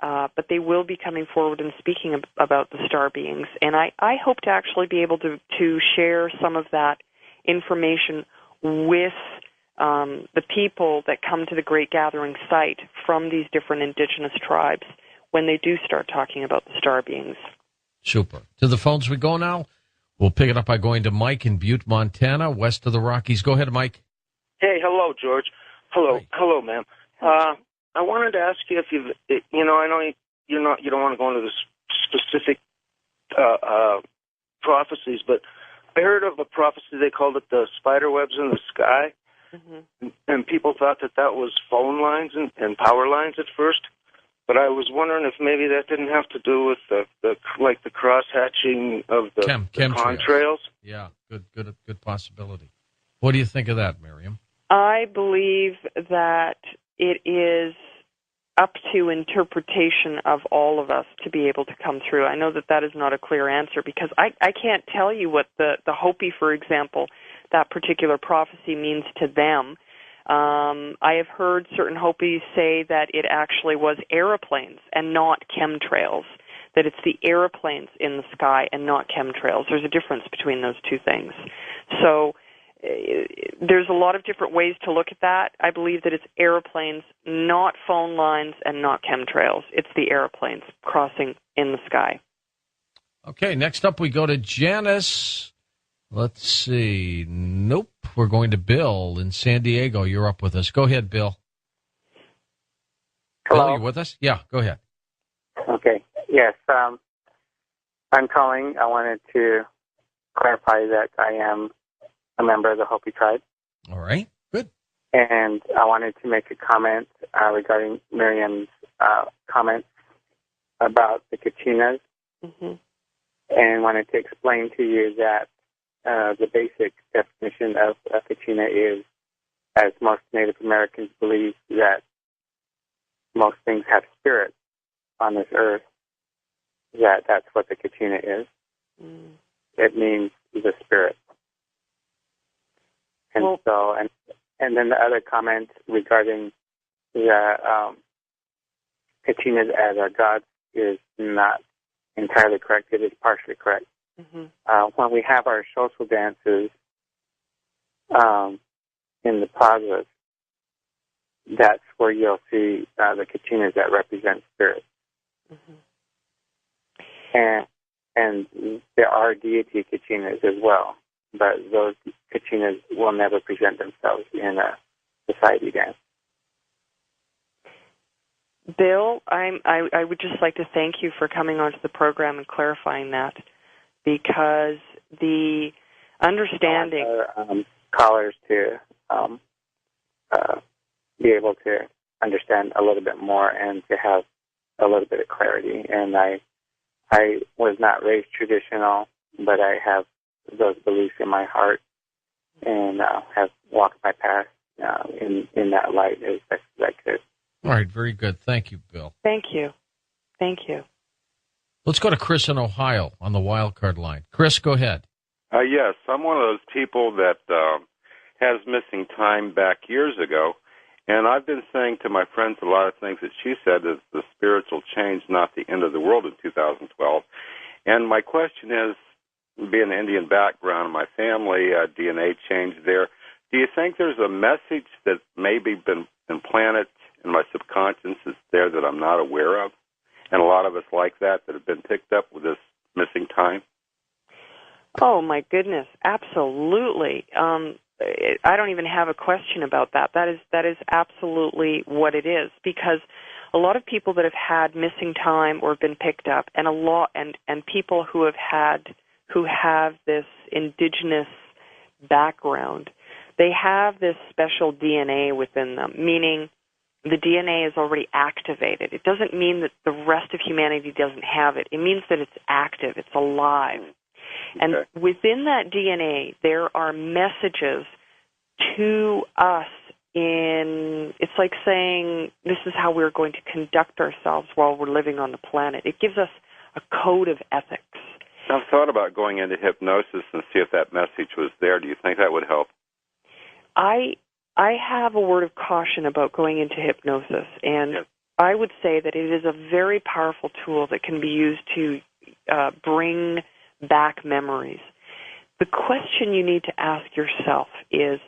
but they will be coming forward and speaking about the star beings. And I hope to actually be able to share some of that information with the people that come to the Great Gathering site from these different indigenous tribes when they do start talking about the star beings. Super. To the phones we go now. We'll pick it up by going to Mike in Butte, Montana, west of the Rockies. Go ahead, Mike. Hey, hello, George. Hello, Hi. hello, ma'am. I wanted to ask you if you've, I know you don't want to go into the specific prophecies, but I heard of a prophecy. They called it the spider webs in the sky, and people thought that was phone lines and power lines at first. But I was wondering if maybe that didn't have to do with the cross hatching of the contrails. Yeah, good possibility. What do you think of that, Miriam? I believe that it is up to interpretation of all of us to be able to come through. I know that is not a clear answer because I can't tell you what the Hopi, for example, that particular prophecy means to them. I have heard certain Hopis say that it actually was airplanes and not chemtrails, that it's the airplanes in the sky and not chemtrails. There's a difference between those two things. So there's a lot of different ways to look at that. I believe that it's airplanes, not phone lines, and not chemtrails. It's the airplanes crossing in the sky. Okay, next up we go to Janice. Let's see. Nope. We're going to Bill in San Diego. You're up with us. Go ahead, Bill. Hello. Bill, you with us? Yeah, go ahead. Okay. Yes. I'm calling. I wanted to clarify that I am a member of the Hopi tribe. All right. Good. And I wanted to make a comment regarding Miriam's comments about the Kachinas. And wanted to explain to you that the basic definition of a Kachina is, as most Native Americans believe, that most things have spirits on this earth, that's what the Kachina is. It means the spirit. And and then the other comment regarding the Kachinas as our gods is not entirely correct. It is partially correct. When we have our social dances in the plazas, that's where you'll see the Kachinas that represent spirits. And there are deity Kachinas as well, but those Kachinas will never present themselves in a society dance. Bill, I would just like to thank you for coming onto the program and clarifying that, because the understanding... callers to be able to understand a little bit more and to have a little bit of clarity. And I was not raised traditional, but I have those beliefs in my heart and have walked my path in that light as best as I could. All right, very good. Thank you, Bill. Thank you. Thank you. Let's go to Chris in Ohio on the wild card line. Chris, go ahead. Yes, I'm one of those people that has missing time back years ago, and I've been saying to my friends a lot of things that she said is the spiritual change, not the end of the world in 2012. And my question is, being an Indian background in my family, DNA change there, do you think there's a message that maybe been implanted in my subconscious that's there that I'm not aware of? And a lot of us like that have been picked up with this missing time? Oh, my goodness, absolutely. I don't even have a question about that. That is absolutely what it is, because a lot of people that have had missing time or been picked up, and people who have this indigenous background, they have this special DNA within them, meaning the DNA is already activated. It doesn't mean that the rest of humanity doesn't have it. It means that it's active, it's alive. And within that DNA, there are messages to us it's like saying, this is how we're going to conduct ourselves while we're living on the planet. It gives us a code of ethics. I've thought about going into hypnosis and see if that message was there. Do you think that would help? I have a word of caution about going into hypnosis, and I would say that it is a very powerful tool that can be used to bring back memories. The question you need to ask yourself is,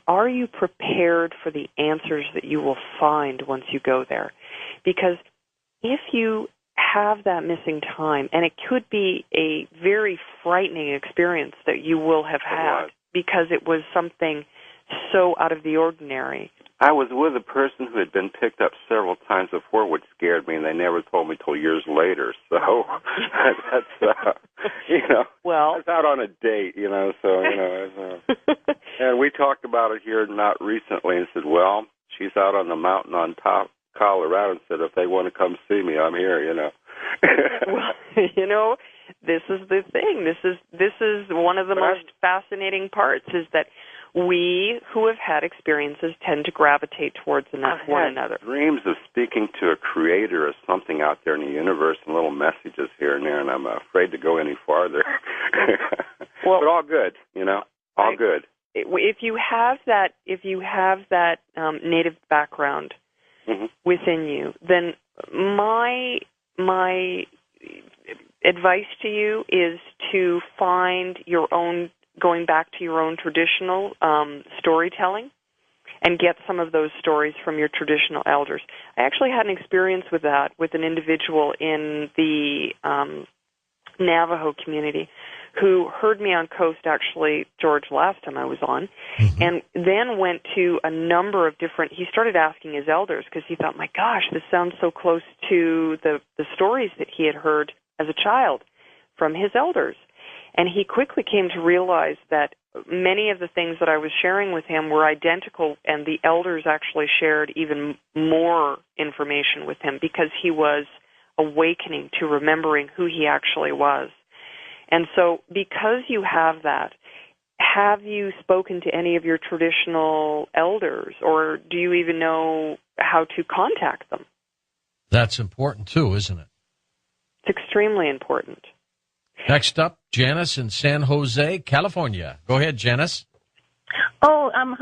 are you prepared for the answers that you will find once you go there? Because if you have that missing time, and it could be a very frightening experience that you will have had because it was something so out of the ordinary. I was with a person who had been picked up several times before, which scared me, and they never told me till years later. So that's, well, I was out on a date, and we talked about it here not recently and said, well, she's out on the mountain on top Colorado, and said, if they want to come see me, I'm here, Well, this is the thing. This is one of the most fascinating parts, is that we who have had experiences tend to gravitate towards one another. Dreams of speaking to a creator or something out there in the universe, and little messages here and there, and I'm afraid to go any farther. Well, but all good, all good. If you have that native background within you, then my advice to you is to find your own, going back to your own traditional storytelling, and get some of those stories from your traditional elders. I actually had an experience with that with an individual in the Navajo community who heard me on Coast, actually, George, last time I was on, and then went to a number of different, he started asking his elders because he thought, my gosh, this sounds so close to the stories that he had heard as a child from his elders. And he quickly came to realize that many of the things that I was sharing with him were identical, and the elders actually shared even more information with him because he was awakening to remembering who he actually was. And so because you have that, have you spoken to any of your traditional elders, or do you even know how to contact them? That's important too, isn't it? It's extremely important. Next up, Janice in San Jose, California. Go ahead, Janice.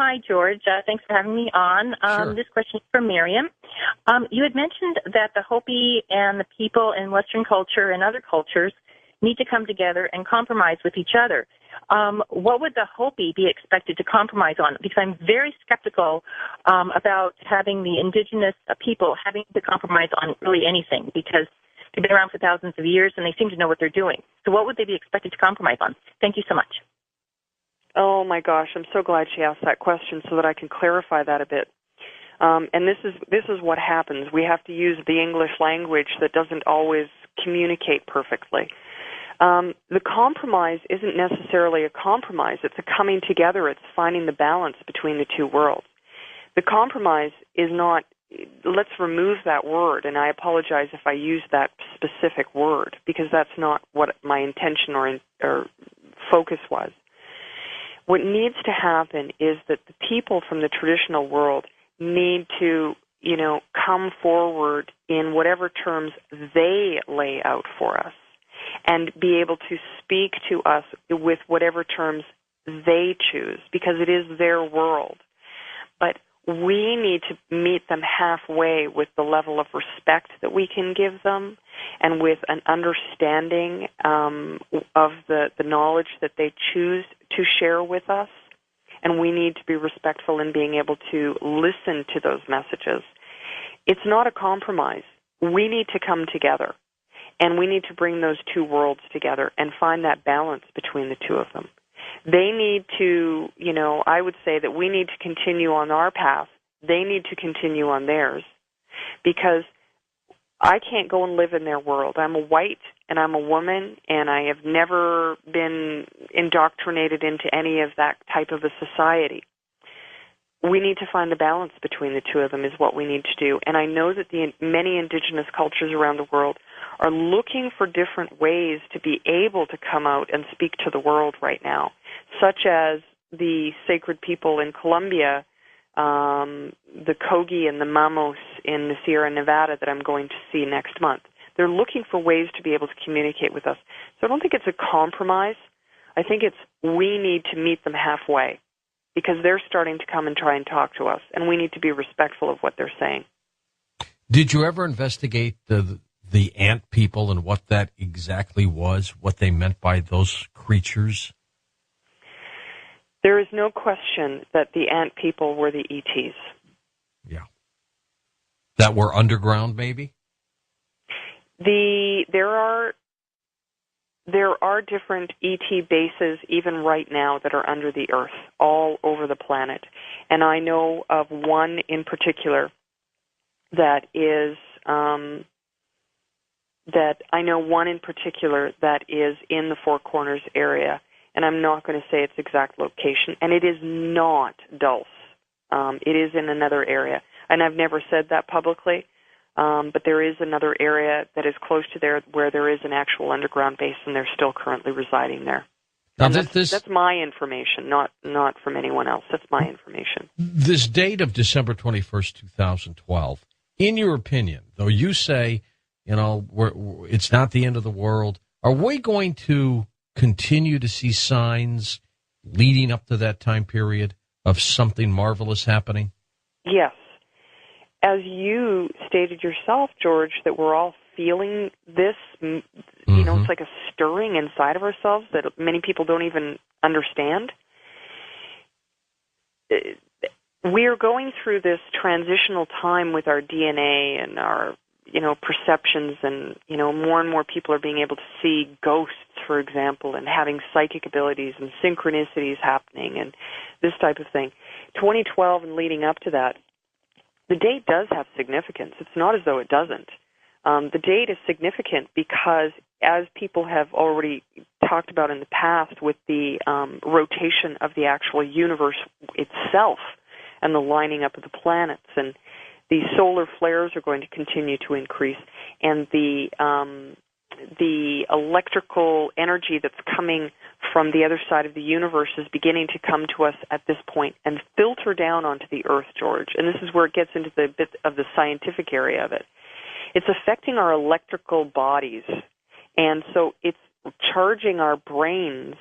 Hi, George. Thanks for having me on. Sure. This question is for Miriam. You had mentioned that the Hopi and the people in Western culture and other cultures need to come together and compromise with each other. What would the Hopi be expected to compromise on? Because I'm very skeptical about having the indigenous people having to compromise on really anything, because they've been around for thousands of years and they seem to know what they're doing. So what would they be expected to compromise on? Thank you so much. Oh, my gosh, I'm so glad she asked that question so that I can clarify that a bit. And this is what happens. We have to use the English language that doesn't always communicate perfectly. The compromise isn't necessarily a compromise. It's a coming together. It's finding the balance between the two worlds. The compromise is not, let's remove that word, and I apologize if I use that specific word, because that's not what my intention or focus was. What needs to happen is that the people from the traditional world need to, come forward in whatever terms they lay out for us, and be able to speak to us with whatever terms they choose, because it is their world. But we need to meet them halfway with the level of respect that we can give them, and with an understanding of the knowledge that they choose to share with us. And we need to be respectful in being able to listen to those messages. It's not a compromise. We need to come together, and we need to bring those two worlds together and find that balance between the two of them. They need to, I would say that we need to continue on our path. They need to continue on theirs, because I can't go and live in their world. I'm a white and I'm a woman, and I have never been indoctrinated into any of that type of a society. We need to find the balance between the two of them is what we need to do. And I know that the many indigenous cultures around the world are looking for different ways to be able to come out and speak to the world right now, such as the sacred people in Colombia, the Kogi and the Mamos in the Sierra Nevada that I'm going to see next month. They're looking for ways to be able to communicate with us. So I don't think it's a compromise. I think it's we need to meet them halfway, because they're starting to come and try and talk to us, and we need to be respectful of what they're saying. Did you ever investigate the ant people and what that exactly was, what they meant by those creatures? There is no question that the ant people were the ETs. Yeah. That were underground, maybe? There are different ET bases even right now that are under the earth, all over the planet. And I know of one in particular that is in the Four Corners area, and I'm not going to say its exact location. And it is not Dulce. It is in another area, and I've never said that publicly. But there is another area that is close to there where there is an actual underground base, and they're still currently residing there. Now, that's my information, not from anyone else. That's my information. This date of December 21st, 2012, in your opinion, though you say, it's not the end of the world, are we going to continue to see signs leading up to that time period of something marvelous happening? Yes. As you stated yourself, George, that we're all feeling this, it's like a stirring inside of ourselves that many people don't even understand. We are going through this transitional time with our DNA and our, perceptions, and, more and more people are being able to see ghosts, for example, and having psychic abilities and synchronicities happening and this type of thing. 2012 and leading up to that, the date does have significance. It's not as though it doesn't. The date is significant because, as people have already talked about in the past with the rotation of the actual universe itself and the lining up of the planets, and the solar flares are going to continue to increase, and the electrical energy that's coming from the other side of the universe is beginning to come to us at this point and filter down onto the Earth, George. And this is where it gets into the bit of the scientific area of it. It's affecting our electrical bodies, and so it's charging our brains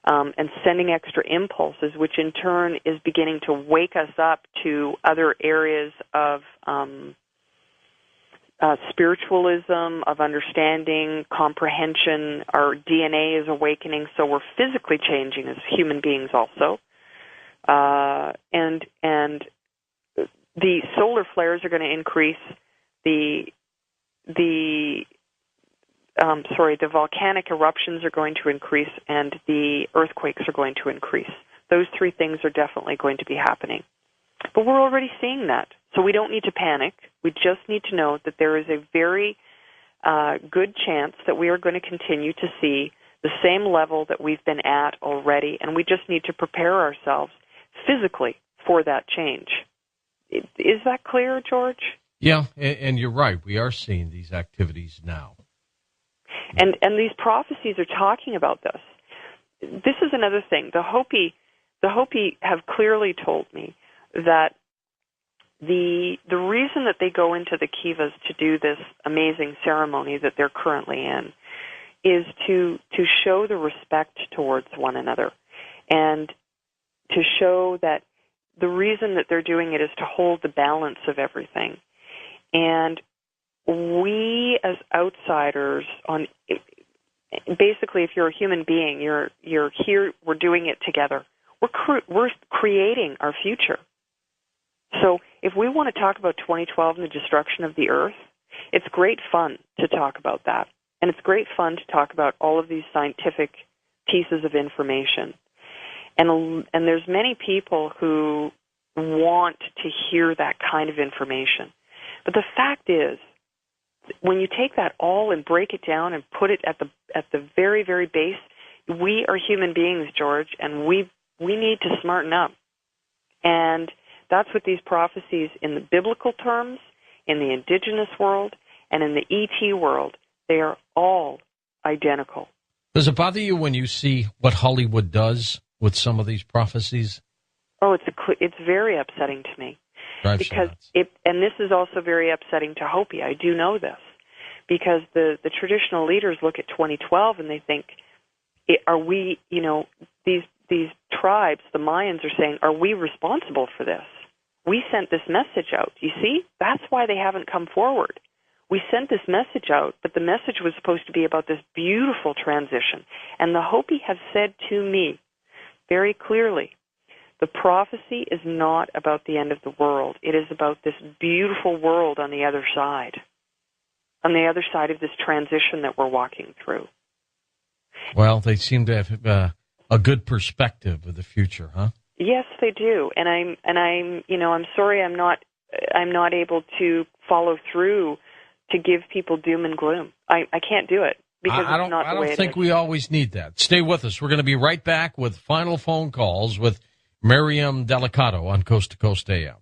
and sending extra impulses, which in turn is beginning to wake us up to other areas of spiritualism, of understanding, comprehension. Our DNA is awakening, so we're physically changing as human beings also. And the solar flares are going to increase. The volcanic eruptions are going to increase, and the earthquakes are going to increase. Those three things are definitely going to be happening. But we're already seeing that, so we don't need to panic. We just need to know that there is a very good chance that we are going to continue to see the same level that we've been at already, and we just need to prepare ourselves physically for that change. Is that clear, George? Yeah, and you're right. We are seeing these activities now. And these prophecies are talking about this. This is another thing. The Hopi have clearly told me that the reason that they go into the kivas to do this amazing ceremony that they're currently in is to show the respect towards one another, and to show that the reason that they're doing it is to hold the balance of everything. And we as outsiders, basically, if you're a human being, you're here. We're doing it together. We're creating our future. So if we want to talk about 2012 and the destruction of the Earth, it's great fun to talk about that, and it's great fun to talk about all of these scientific pieces of information. And there's many people who want to hear that kind of information. But the fact is, when you take that all and break it down and put it at the very, very base, we are human beings, George, and we need to smarten up. And that's what these prophecies in the biblical terms, in the indigenous world, and in the ET world, they are all identical. Does it bother you when you see what Hollywood does with some of these prophecies? Oh, it's very upsetting to me. Because and this is also very upsetting to Hopi. I do know this, because the traditional leaders look at 2012 and they think, are we, these tribes, the Mayans are saying, are we responsible for this? we sent this message out. You see? That's why they haven't come forward. We sent this message out, but the message was supposed to be about this beautiful transition. And the Hopi have said to me very clearly, the prophecy is not about the end of the world. It is about this beautiful world on the other side of this transition that we're walking through. Well, they seem to have a good perspective of the future, huh? Yes, they do. And I'm sorry I'm not able to follow through to give people doom and gloom. I can't do it because it's not the way it is. I don't think we always need that. Stay with us. We're going to be right back with final phone calls with Miriam Delicato on Coast to Coast AM.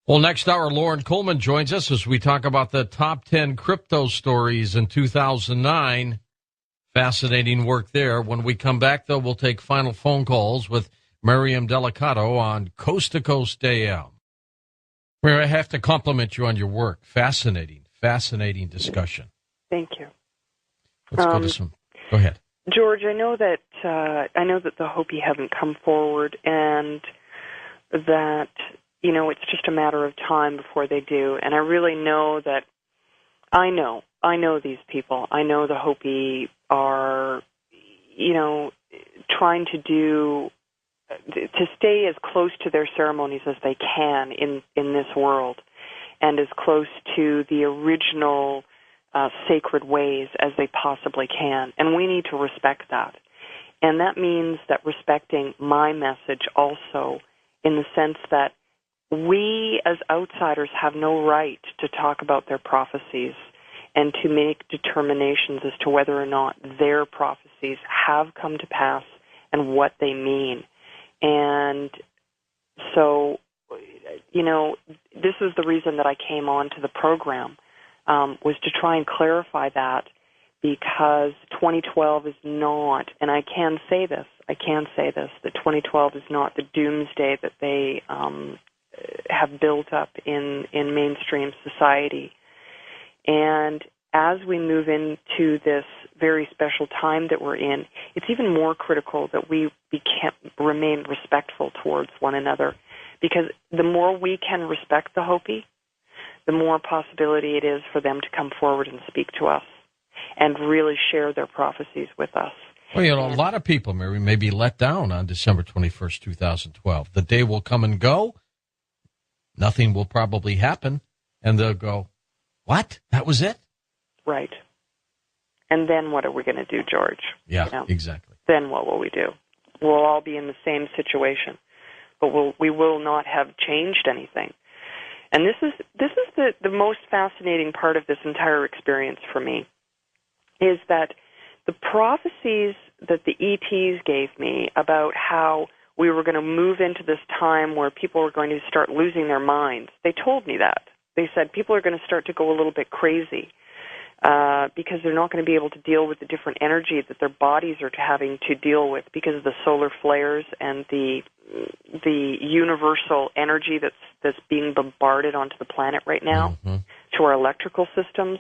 Well, next hour, Lauren Coleman joins us as we talk about the top 10 crypto stories in 2009. Fascinating work there. When we come back, though, we'll take final phone calls with Miriam Delicato on Coast to Coast AM. Mary, I have to compliment you on your work. Fascinating discussion. Thank you. Let's go to some. Go ahead, George. I know that the Hopi haven't come forward, and that it's just a matter of time before they do. And I really know that I know these people. I know the Hopi are, trying to stay as close to their ceremonies as they can in this world, and as close to the original sacred ways as they possibly can. And we need to respect that. And that means that respecting my message also, in the sense that we as outsiders have no right to talk about their prophecies and to make determinations as to whether or not their prophecies have come to pass and what they mean. And so, this was the reason that I came on to the program, was to try and clarify that, because 2012 is not, and I can say this, that 2012 is not the doomsday that they have built up in mainstream society. And as we move into this very special time that we're in, it's even more critical that we can remain respectful towards one another, because the more we can respect the Hopi, the more possibility it is for them to come forward and speak to us and really share their prophecies with us. Well, a lot of people, Mary, may be let down on December 21st, 2012. The day will come and go. Nothing will probably happen. And they'll go, what? That was it? Right. And then what are we going to do, George? Yeah, exactly. Then what will we do? We'll all be in the same situation, but we will not have changed anything. And this is the most fascinating part of this entire experience for me, is that the prophecies that the ETs gave me about how we were going to move into this time where people were going to start losing their minds, they told me that. They said people are going to start to go a little bit crazy because they're not going to be able to deal with the different energy that their bodies are having to deal with because of the solar flares and the universal energy that's being bombarded onto the planet right now to our electrical systems.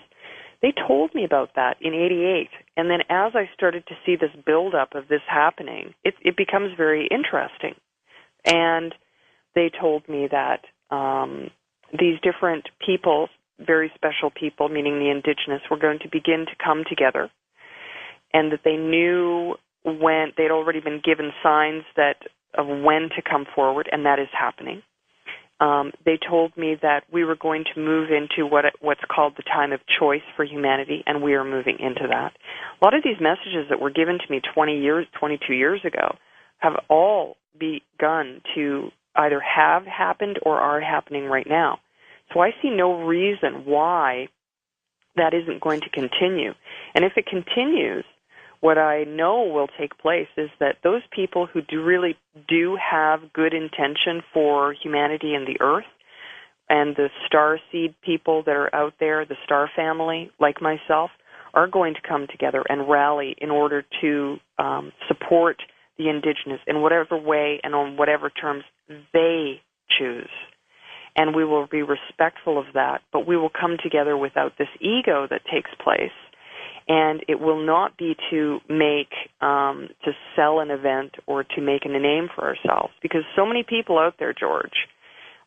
They told me about that in '88, and then as I started to see this buildup of this happening, it becomes very interesting. And they told me that these different people, very special people, meaning the indigenous, were going to begin to come together, and that they knew when they'd already been given signs of when to come forward, and that is happening. They told me that we were going to move into what's called the time of choice for humanity, and we are moving into that. A lot of these messages that were given to me 22 years ago have all begun to either have happened or are happening right now. So I see no reason why that isn't going to continue. And if it continues, what I know will take place is that those people who really do have good intention for humanity and the earth, and the star seed people that are out there, the star family, like myself, are going to come together and rally in order to support the indigenous in whatever way and on whatever terms they choose. And we will be respectful of that, but we will come together without this ego that takes place. And it will not be to sell an event or to make a name for ourselves, because so many people out there, George,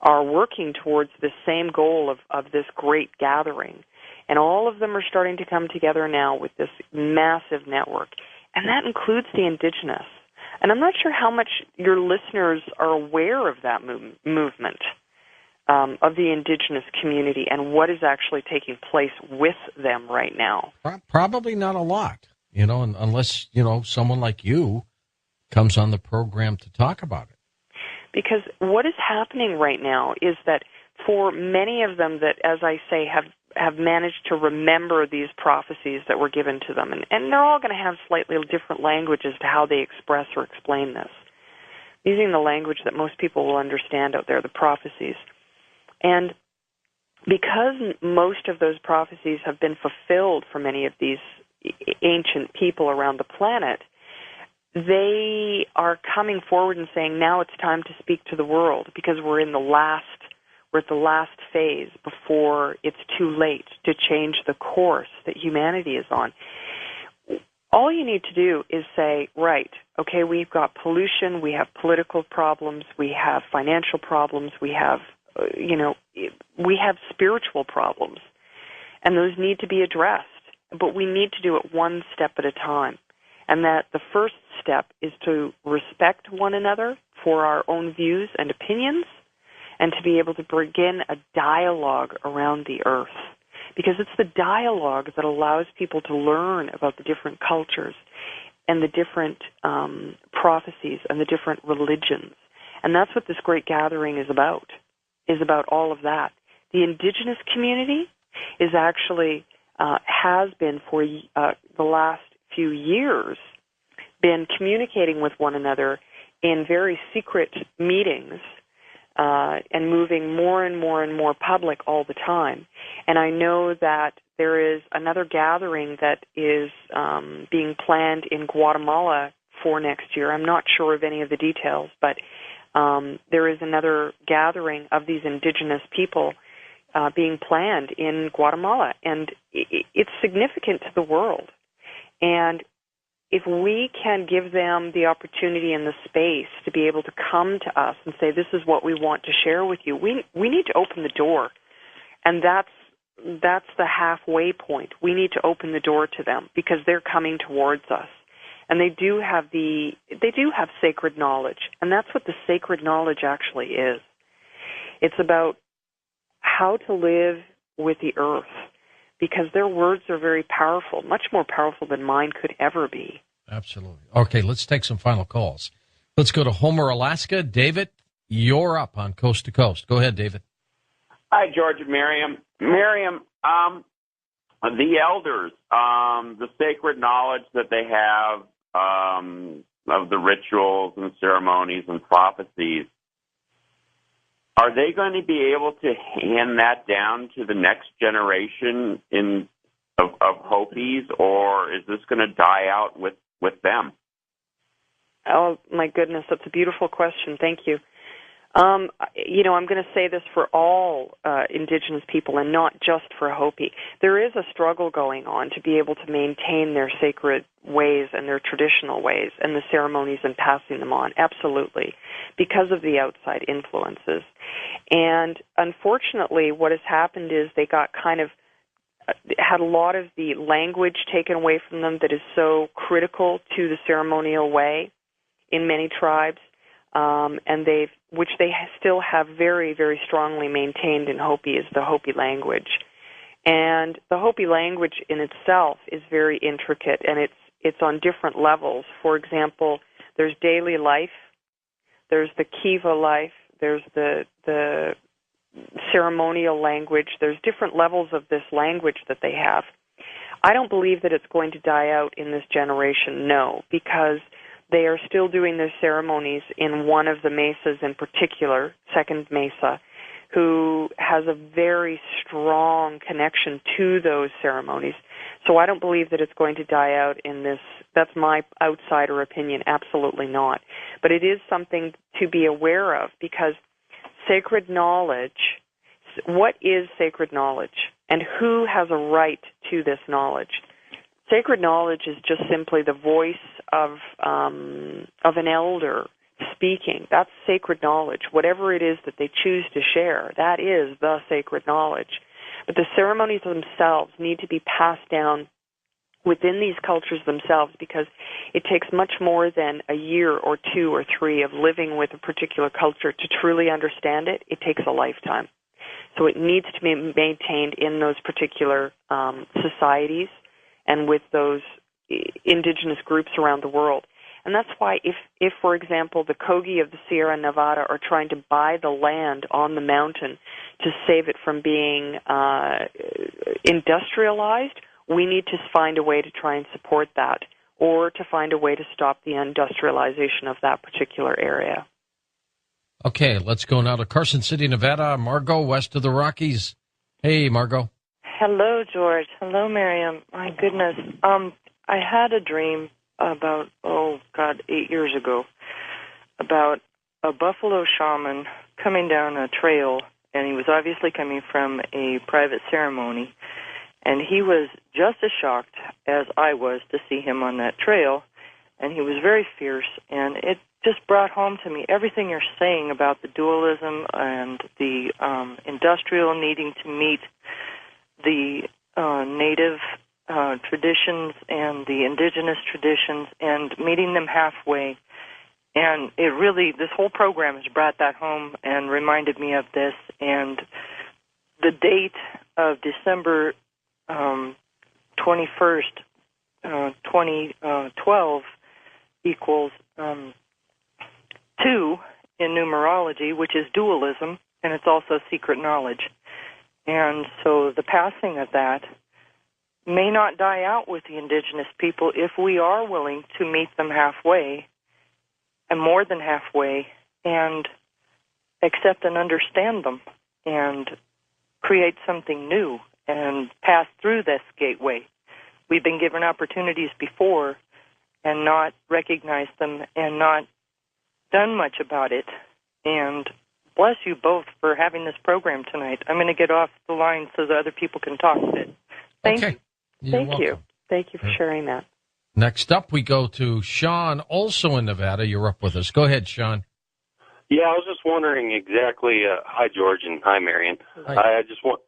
are working towards this same goal of this great gathering. And all of them are starting to come together now with this massive network. And that includes the indigenous. And I'm not sure how much your listeners are aware of that movement, of the indigenous community and what is actually taking place with them right now. Probably not a lot, unless, someone like you comes on the program to talk about it. Because what is happening right now is that for many of them that, as I say, have managed to remember these prophecies that were given to them, and they're all going to have slightly different languages to how they express or explain this, using the language that most people will understand out there, the prophecies. And because most of those prophecies have been fulfilled for many of these ancient people around the planet, they are coming forward and saying, now it's time to speak to the world, because we're at the last phase before it's too late to change the course that humanity is on. All you need to do is say, right, okay, we've got pollution, we have political problems, we have financial problems, we have spiritual problems, and those need to be addressed. But we need to do it one step at a time. And that the first step is to respect one another for our own views and opinions, and to be able to begin a dialogue around the earth. Because it's the dialogue that allows people to learn about the different cultures and the different prophecies and the different religions. And that's what this great gathering is about all of that. The indigenous community is actually, has been for the last few years, been communicating with one another in very secret meetings, and moving more and more and more public all the time. And I know that there is another gathering that is being planned in Guatemala for next year. I'm not sure of any of the details, but there is another gathering of these indigenous people being planned in Guatemala. And it's significant to the world. And if we can give them the opportunity and the space to be able to come to us and say, this is what we want to share with you, we need to open the door. And that's the halfway point. We need to open the door to them because they're coming towards us. And they do have sacred knowledge. And that's what the sacred knowledge actually is. It's about how to live with the earth, because their words are very powerful, much more powerful than mine could ever be. Absolutely. Okay, let's take some final calls. Let's go to Homer, Alaska. David, you're up on Coast to Coast. Go ahead, David. Hi, George and Miriam. Miriam, the elders, the sacred knowledge that they have of the rituals and ceremonies and prophecies, are they going to be able to hand that down to the next generation of Hopis, or is this going to die out with them? Oh, my goodness, that's a beautiful question. Thank you. I'm going to say this for all indigenous people and not just for Hopi. There is a struggle going on to be able to maintain their sacred ways and their traditional ways and the ceremonies and passing them on, absolutely, because of the outside influences. And unfortunately, what has happened is they got had a lot of the language taken away from them that is so critical to the ceremonial way in many tribes, and which they still have very, very strongly maintained in Hopi, is the Hopi language. And the Hopi language in itself is very intricate, and it's on different levels. For example, there's daily life, there's the Kiva life, there's the ceremonial language. There's different levels of this language that they have. I don't believe that it's going to die out in this generation, no, because they are still doing their ceremonies in one of the mesas in particular, Second Mesa, who has a very strong connection to those ceremonies. So I don't believe that it's going to die out in this. That's my outsider opinion, absolutely not. But it is something to be aware of, because sacred knowledge, what is sacred knowledge, and who has a right to this knowledge? Sacred knowledge is just simply the voice of an elder speaking. That's sacred knowledge. Whatever it is that they choose to share, that is the sacred knowledge. But the ceremonies themselves need to be passed down within these cultures themselves, because it takes much more than a year or 2 or 3 of living with a particular culture to truly understand it. It takes a lifetime. So it needs to be maintained in those particular societies and with those indigenous groups around the world. And that's why if, for example, the Kogi of the Sierra Nevada are trying to buy the land on the mountain to save it from being industrialized, we need to find a way to try and support that, or to find a way to stop the industrialization of that particular area. Okay, let's go now to Carson City, Nevada. Margot, west of the Rockies. Hey, Margot. Hello, George. Hello, Miriam. My goodness. I had a dream about, 8 years ago, about a buffalo shaman coming down a trail, and he was obviously coming from a private ceremony. And he was just as shocked as I was to see him on that trail, and he was very fierce, and it just brought home to me everything you're saying about the dualism and the industrial needing to meet the native traditions and the indigenous traditions and meeting them halfway. And it really, this whole program has brought that home and reminded me of this. And the date of December 21st, 2012 equals 2 in numerology, which is dualism, and it's also secret knowledge. And so the passing of that may not die out with the indigenous people if we are willing to meet them halfway, and more than halfway, and accept and understand them, and create something new, and pass through this gateway. We've been given opportunities before and not recognized them and not done much about it. And bless you both for having this program tonight. I'm going to get off the line so the other people can talk a bit. Thank you. Thank you. Thank you for sharing that. Next up, we go to Sean, also in Nevada. You're up with us. Go ahead, Sean. Yeah, I was just wondering exactly. Hi, George, and hi, Marion. Hi. I just want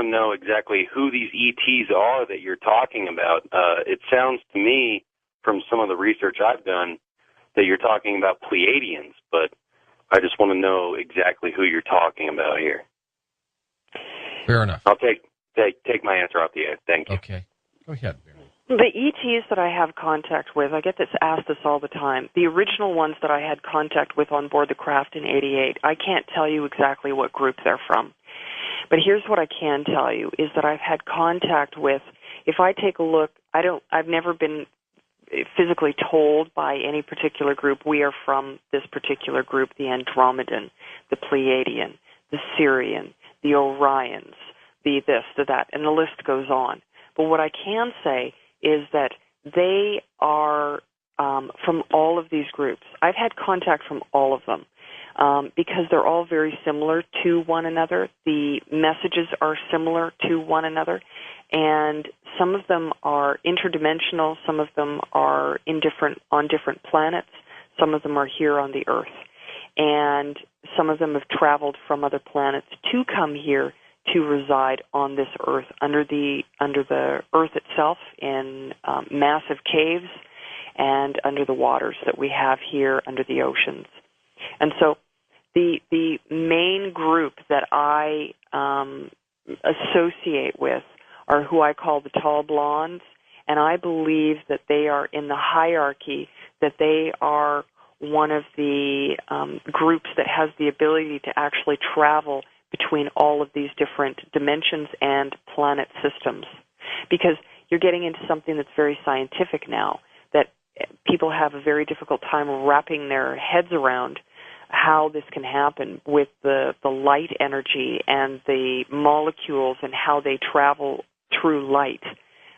to know exactly who these ETs are that you're talking about. It sounds to me, from some of the research I've done, that you're talking about Pleiadians, but I just want to know exactly who you're talking about here. Fair enough. I'll take my answer off the air. Thank you. Okay. Go ahead, Marion. The ETs that I have contact with, I get asked this all the time. The original ones that I had contact with on board the craft in '88, I can't tell you exactly what group they're from. But here's what I can tell you, is that I've had contact with, if I take a look, I've never been physically told by any particular group, we are from this particular group, the Andromedan, the Pleiadian, the Sirian, the Orions, the this, the that, and the list goes on. But what I can say is that they are from all of these groups. I've had contact from all of them because they're all very similar to one another. The messages are similar to one another, and some of them are interdimensional, some of them are on different planets, some of them are here on the Earth, and some of them have traveled from other planets to come here to reside on this Earth, under the Earth itself, in massive caves and under the waters that we have here under the oceans. And so the main group that I associate with are who I call the tall blondes, and I believe that they are in the hierarchy, that they are one of the groups that has the ability to actually travel between all of these different dimensions and planet systems. Because you're getting into something that's very scientific now, that people have a very difficult time wrapping their heads around how this can happen with the light energy and the molecules and how they travel through light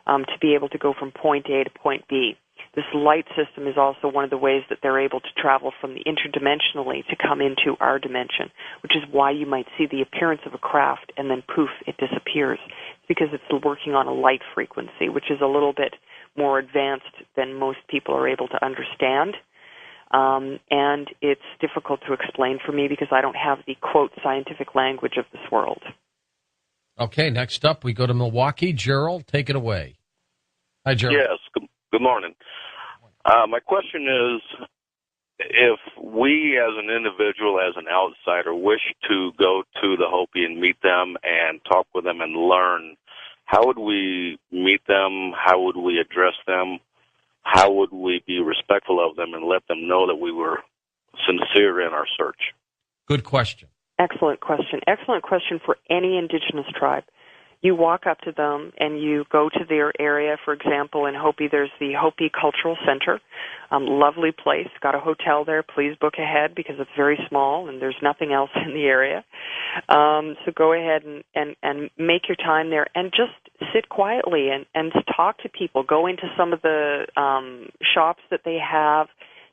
to be able to go from point A to point B. This light system is also one of the ways that they're able to travel from the interdimensionally to come into our dimension, which is why you might see the appearance of a craft and then poof, it disappears. It's because it's working on a light frequency, which is a little bit more advanced than most people are able to understand. And it's difficult to explain for me because I don't have the, quote, scientific language of this world. Okay, next up, we go to Milwaukee. Gerald, take it away. Hi, Gerald. Yes, good morning. My question is, if we as an individual, as an outsider, wish to go to the Hopi and meet them and talk with them and learn, how would we meet them? How would we address them? How would we be respectful of them and let them know that we were sincere in our search? Good question. Excellent question. Excellent question for any indigenous tribe. You walk up to them and you go to their area. For example, in Hopi, there's the Hopi Cultural Center. Lovely place. Got a hotel there. Please book ahead because it's very small and there's nothing else in the area. So go ahead and make your time there and just sit quietly and talk to people. Go into some of the shops that they have.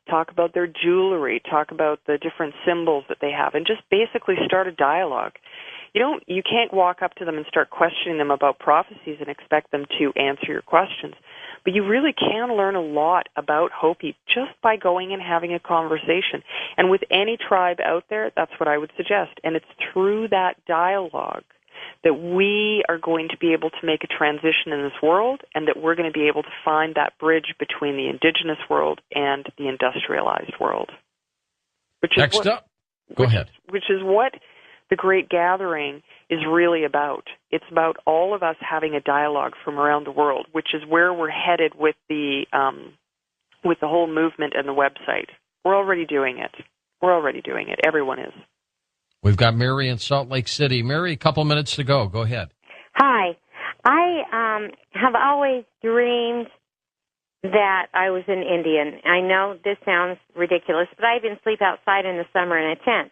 Talk about their jewelry. Talk about the different symbols that they have and just basically start a dialogue. You can't walk up to them and start questioning them about prophecies and expect them to answer your questions. But you really can learn a lot about Hopi just by going and having a conversation. And with any tribe out there, that's what I would suggest. And it's through that dialogue that we are going to be able to make a transition in this world and that we're going to be able to find that bridge between the indigenous world and the industrialized world. Next up, go ahead. Which is what the Great Gathering is really about. It's about all of us having a dialogue from around the world, which is where we're headed with the whole movement and the website. We're already doing it. Everyone is. We've got Mary in Salt Lake City. Mary, a couple minutes to go. Go ahead. Hi. I have always dreamed that I was an Indian. I know this sounds ridiculous, but I even sleep outside in the summer in a tent.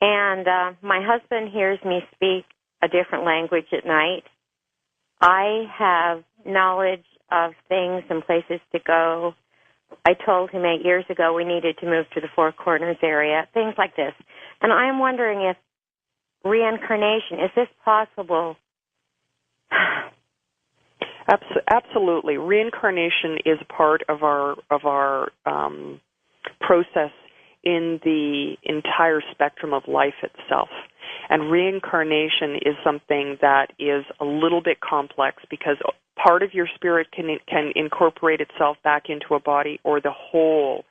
And my husband hears me speak a different language at night. I have knowledge of things and places to go. I told him 8 years ago we needed to move to the Four Corners area, things like this. And I'm wondering if reincarnation, is this possible? Absolutely. Reincarnation is part of our process in the entire spectrum of life itself. And reincarnation is something that is a little bit complex because part of your spirit can incorporate itself back into a body, or the whole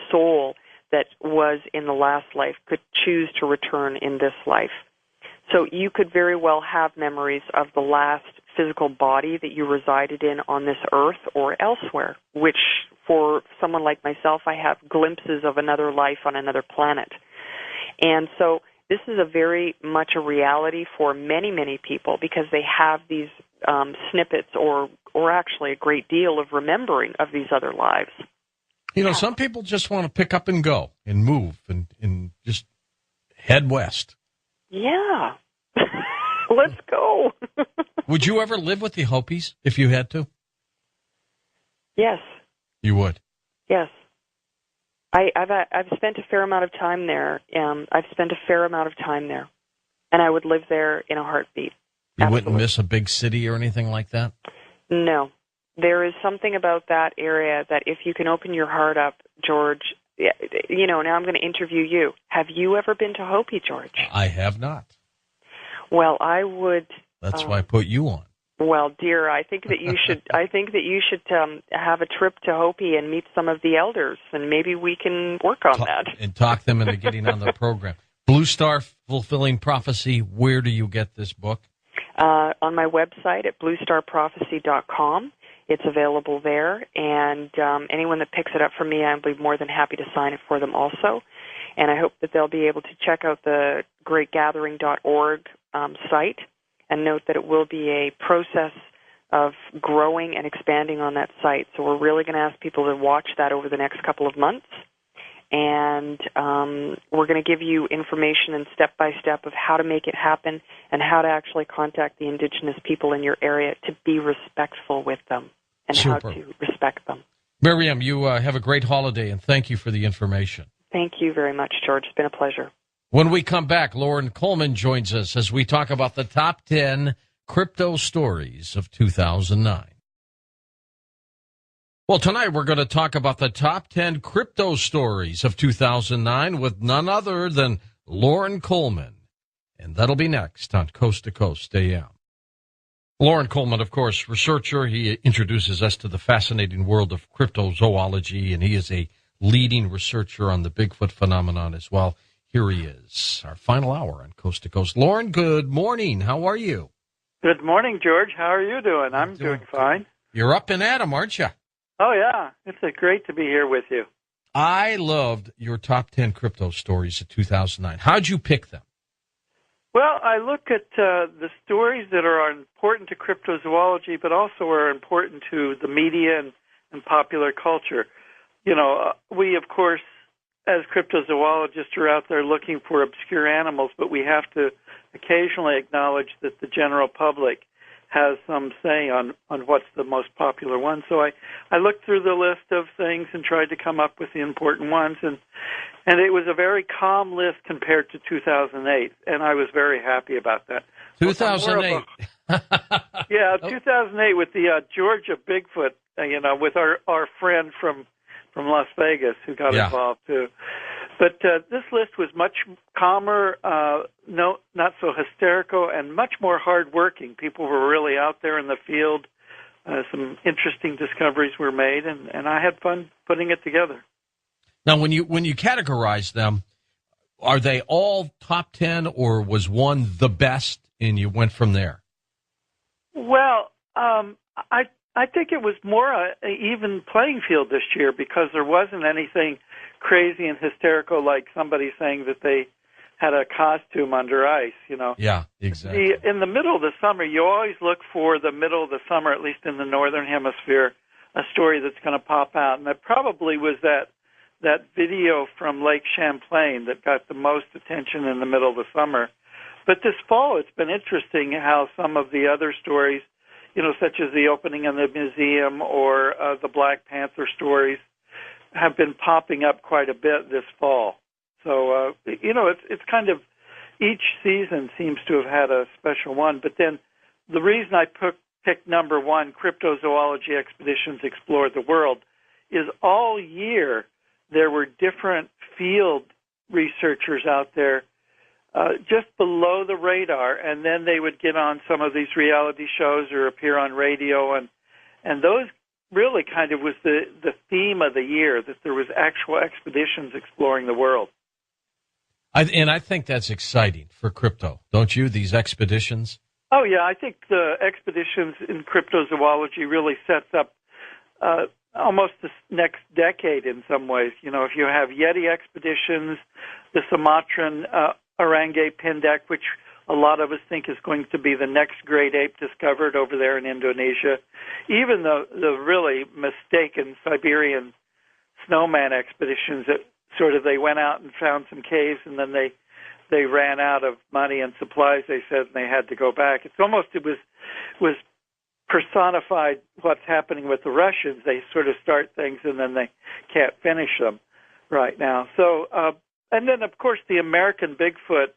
soul that was in the last life could choose to return in this life. So you could very well have memories of the last physical body that you resided in on this earth or elsewhere, which for someone like myself, I have glimpses of another life on another planet. And so this is a very much a reality for many, many people because they have these snippets or actually a great deal of remembering of these other lives. Some people just want to pick up and go and move and just head west. Yeah. Let's go. Would you ever live with the Hopis if you had to? Yes. You would? Yes. I've spent a fair amount of time there. And I would live there in a heartbeat. You Absolutely. Wouldn't miss a big city or anything like that? No. There is something about that area that if you can open your heart up, George, now I'm going to interview you. Have you ever been to Hopi, George? I have not. Well, I would. That's why I put you on. Well, dear, I think that you should. I think that you should have a trip to Hopi and meet some of the elders, and maybe we can work on that and talk them into getting on the program. Blue Star Fulfilling Prophecy. Where do you get this book? On my website at bluestarprophecy.com. It's available there, and anyone that picks it up from me, I'll be more than happy to sign it for them also. And I hope that they'll be able to check out the greatgathering.org site and note that it will be a process of growing and expanding on that site. So we're really going to ask people to watch that over the next couple of months. And we're going to give you information and step-by-step of how to make it happen and how to actually contact the indigenous people in your area to be respectful with them and Super. how to respect them. Miriam, you have a great holiday, and thank you for the information. Thank you very much, George. It's been a pleasure. When we come back, Lauren Coleman joins us as we talk about the top 10 crypto stories of 2009. Well, tonight we're going to talk about the top 10 crypto stories of 2009 with none other than Loren Coleman. And that'll be next on Coast to Coast AM. Loren Coleman, of course, researcher. He introduces us to the fascinating world of cryptozoology, and he is a leading researcher on the Bigfoot phenomenon as well. Here he is, our final hour on Coast to Coast. Loren, good morning. How are you? Good morning, George. How are you doing? I'm doing fine. You're up and at 'em, aren't you? Oh, yeah. It's great to be here with you. I loved your top 10 crypto stories of 2009. How'd you pick them? Well, I look at the stories that are important to cryptozoology, but also are important to the media and popular culture. You know, we, of course, as cryptozoologists are out there looking for obscure animals, but we have to occasionally acknowledge that the general public has some say on what's the most popular one. So I looked through the list of things and tried to come up with the important ones, and it was a very calm list compared to 2008, and I was very happy about that. 2008. Yeah, 2008 with the Georgia Bigfoot, with our friend from Las Vegas who got involved too. But this list was much calmer, not so hysterical, and much more hardworking. People were really out there in the field. Some interesting discoveries were made, and I had fun putting it together. Now, when you categorize them, are they all top 10, or was one the best, and you went from there? Well, I think it was more an even playing field this year because there wasn't anything crazy and hysterical like somebody saying that they had a costume under ice, Yeah, exactly. In the middle of the summer, you always look for the middle of the summer, at least in the northern hemisphere, a story that's going to pop out. And that probably was that video from Lake Champlain that got the most attention in the middle of the summer. But this fall, it's been interesting how some of the other stories, such as the opening of the museum or the Black Panther stories, have been popping up quite a bit this fall. So, it's kind of each season seems to have had a special one. But then the reason I picked number one, Cryptozoology Expeditions Explore the World, is all year there were different field researchers out there just below the radar, and then they would get on some of these reality shows or appear on radio, and those really kind of was the theme of the year, that there was actual expeditions exploring the world. I think that's exciting for crypto, don't you, these expeditions? Oh, yeah, I think the expeditions in cryptozoology really sets up almost the next decade in some ways. If you have Yeti expeditions, the Sumatran Orangai Pindek, which a lot of us think is going to be the next great ape discovered over there in Indonesia, even the really mistaken Siberian snowman expeditions that sort of they went out and found some caves and then they ran out of money and supplies, they said, and they had to go back. It was personified what's happening with the Russians. They sort of start things and then they can't finish them right now. So, and then, of course, the American Bigfoot,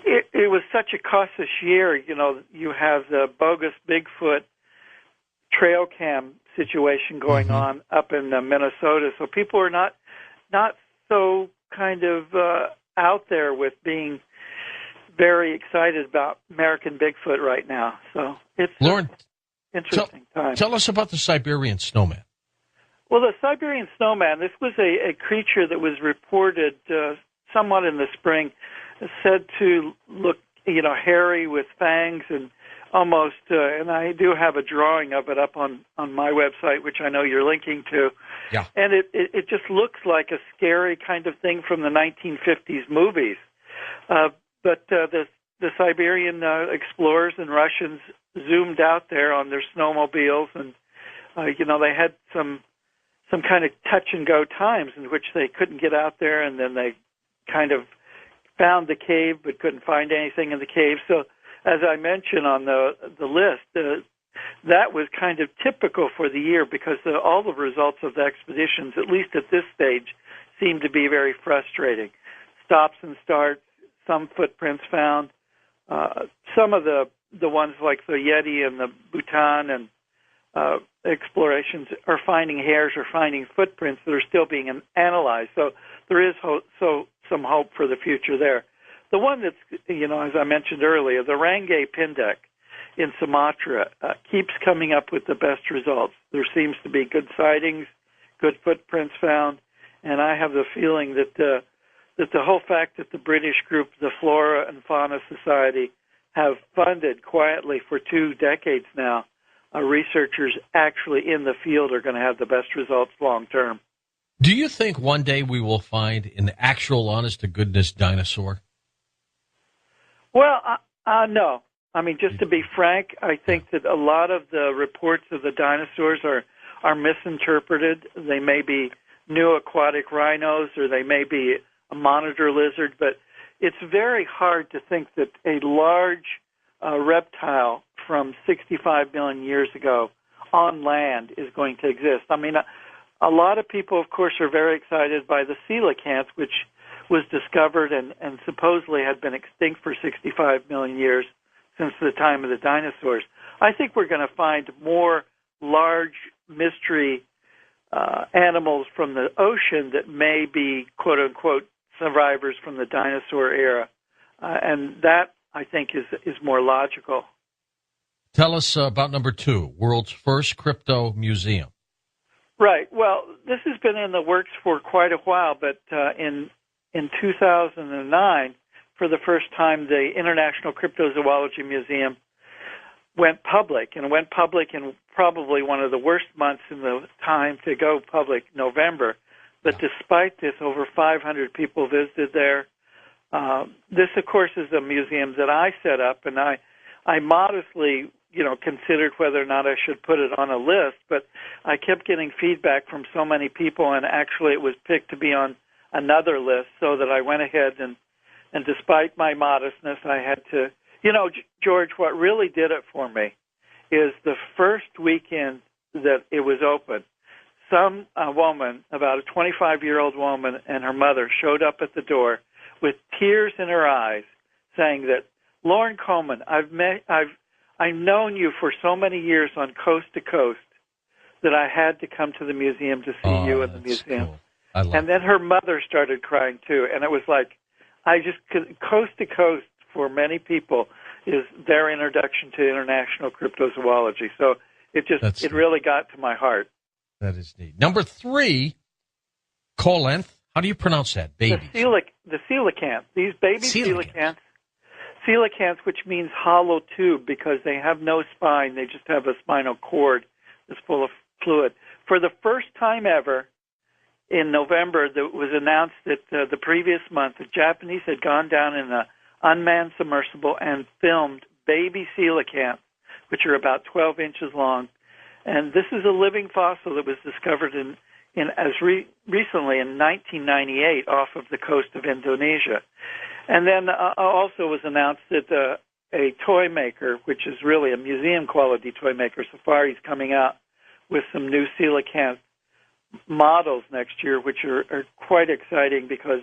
it was such a cautious year. You have the bogus Bigfoot trail cam situation going on up in Minnesota. So people are not so kind of out there with being very excited about American Bigfoot right now. So it's Loren, interesting time. Tell us about the Siberian snowman. Well, the Siberian snowman, this was a creature that was reported somewhat in the spring, said to look, hairy with fangs and almost, and I do have a drawing of it up on my website, which I know you're linking to. Yeah. And it just looks like a scary kind of thing from the 1950s movies. But the Siberian explorers and Russians zoomed out there on their snowmobiles, and they had some kind of touch and go times in which they couldn't get out there, and then they kind of found the cave but couldn't find anything in the cave. So, as I mentioned on the list, that was kind of typical for the year because all the results of the expeditions, at least at this stage, seemed to be very frustrating. Stops and starts, some footprints found, some of the ones like the Yeti and the Bhutan and explorations are finding hairs or finding footprints that are still being analyzed. So there is some hope for the future there. The one that's, as I mentioned earlier, the Rangay Pindek in Sumatra keeps coming up with the best results. There seems to be good sightings, good footprints found, and I have the feeling that the whole fact that the British group, the Flora and Fauna Society, have funded quietly for 2 decades now, researchers actually in the field are going to have the best results long term. Do you think one day we will find an actual, honest-to-goodness dinosaur? Well, no. I mean, just to be frank, I think that a lot of the reports of the dinosaurs are misinterpreted. They may be new aquatic rhinos, or they may be a monitor lizard, but it's very hard to think that a large reptile from 65 million years ago on land is going to exist. I mean, a lot of people, of course, are very excited by the coelacanth, which was discovered and supposedly had been extinct for 65 million years since the time of the dinosaurs. I think we're going to find more large mystery animals from the ocean that may be, quote-unquote, survivors from the dinosaur era. And that, I think, is more logical. Tell us about number 2, world's first crypto museum. Right. Well, this has been in the works for quite a while, but in 2009, for the first time, the International Cryptozoology Museum went public, and went public in probably one of the worst months in the time to go public, November. But despite this, over 500 people visited there. This, of course, is a museum that I set up, and I modestly, considered whether or not I should put it on a list, but I kept getting feedback from so many people, and actually it was picked to be on another list, so that I went ahead and despite my modestness, I had to, George, what really did it for me is the first weekend that it was open, some woman, about a 25-year-old woman and her mother, showed up at the door with tears in her eyes, saying that, Lauren Coleman, I've known you for so many years on Coast to Coast that I had to come to the museum to see you in the museum. Cool. And then her mother started crying too, and it was like, Coast to Coast for many people is their introduction to international cryptozoology. So it really got to my heart. That is neat. Number 3, coelacanth. How do you pronounce that? Babies. The coelacanth. These baby coelacanths, which means hollow tube because they have no spine. They just have a spinal cord that's full of fluid. For the first time ever, in November, it was announced that the previous month, the Japanese had gone down in an unmanned submersible and filmed baby coelacanths, which are about 12 inches long. And this is a living fossil that was discovered recently in 1998 off of the coast of Indonesia. And then also was announced that a toy maker, which is really a museum-quality toy maker, Safari, is coming out with some new coelacanth models next year, which are quite exciting because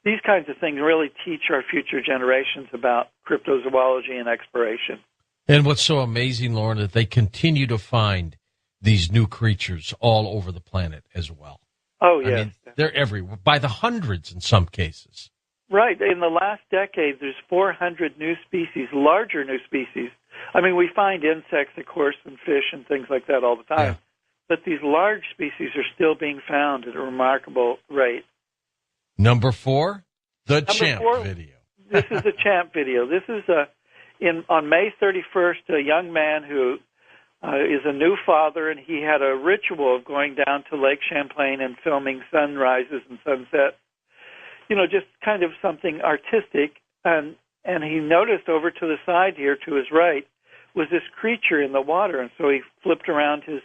these kinds of things really teach our future generations about cryptozoology and exploration. And what's so amazing, Lauren, that they continue to find these new creatures all over the planet as well. Oh, yes. I mean, they're everywhere, by the hundreds in some cases. Right. In the last decade, there's 400 new species, larger new species. I mean, we find insects, of course, and fish and things like that all the time. Yeah. But these large species are still being found at a remarkable rate. Number 4, the Champ video. This is the Champ video. This is on May 31st, a young man who is a new father, and he had a ritual of going down to Lake Champlain and filming sunrises and sunsets. Just kind of something artistic. And he noticed over to the side here, to his right, was this creature in the water. And so he flipped around his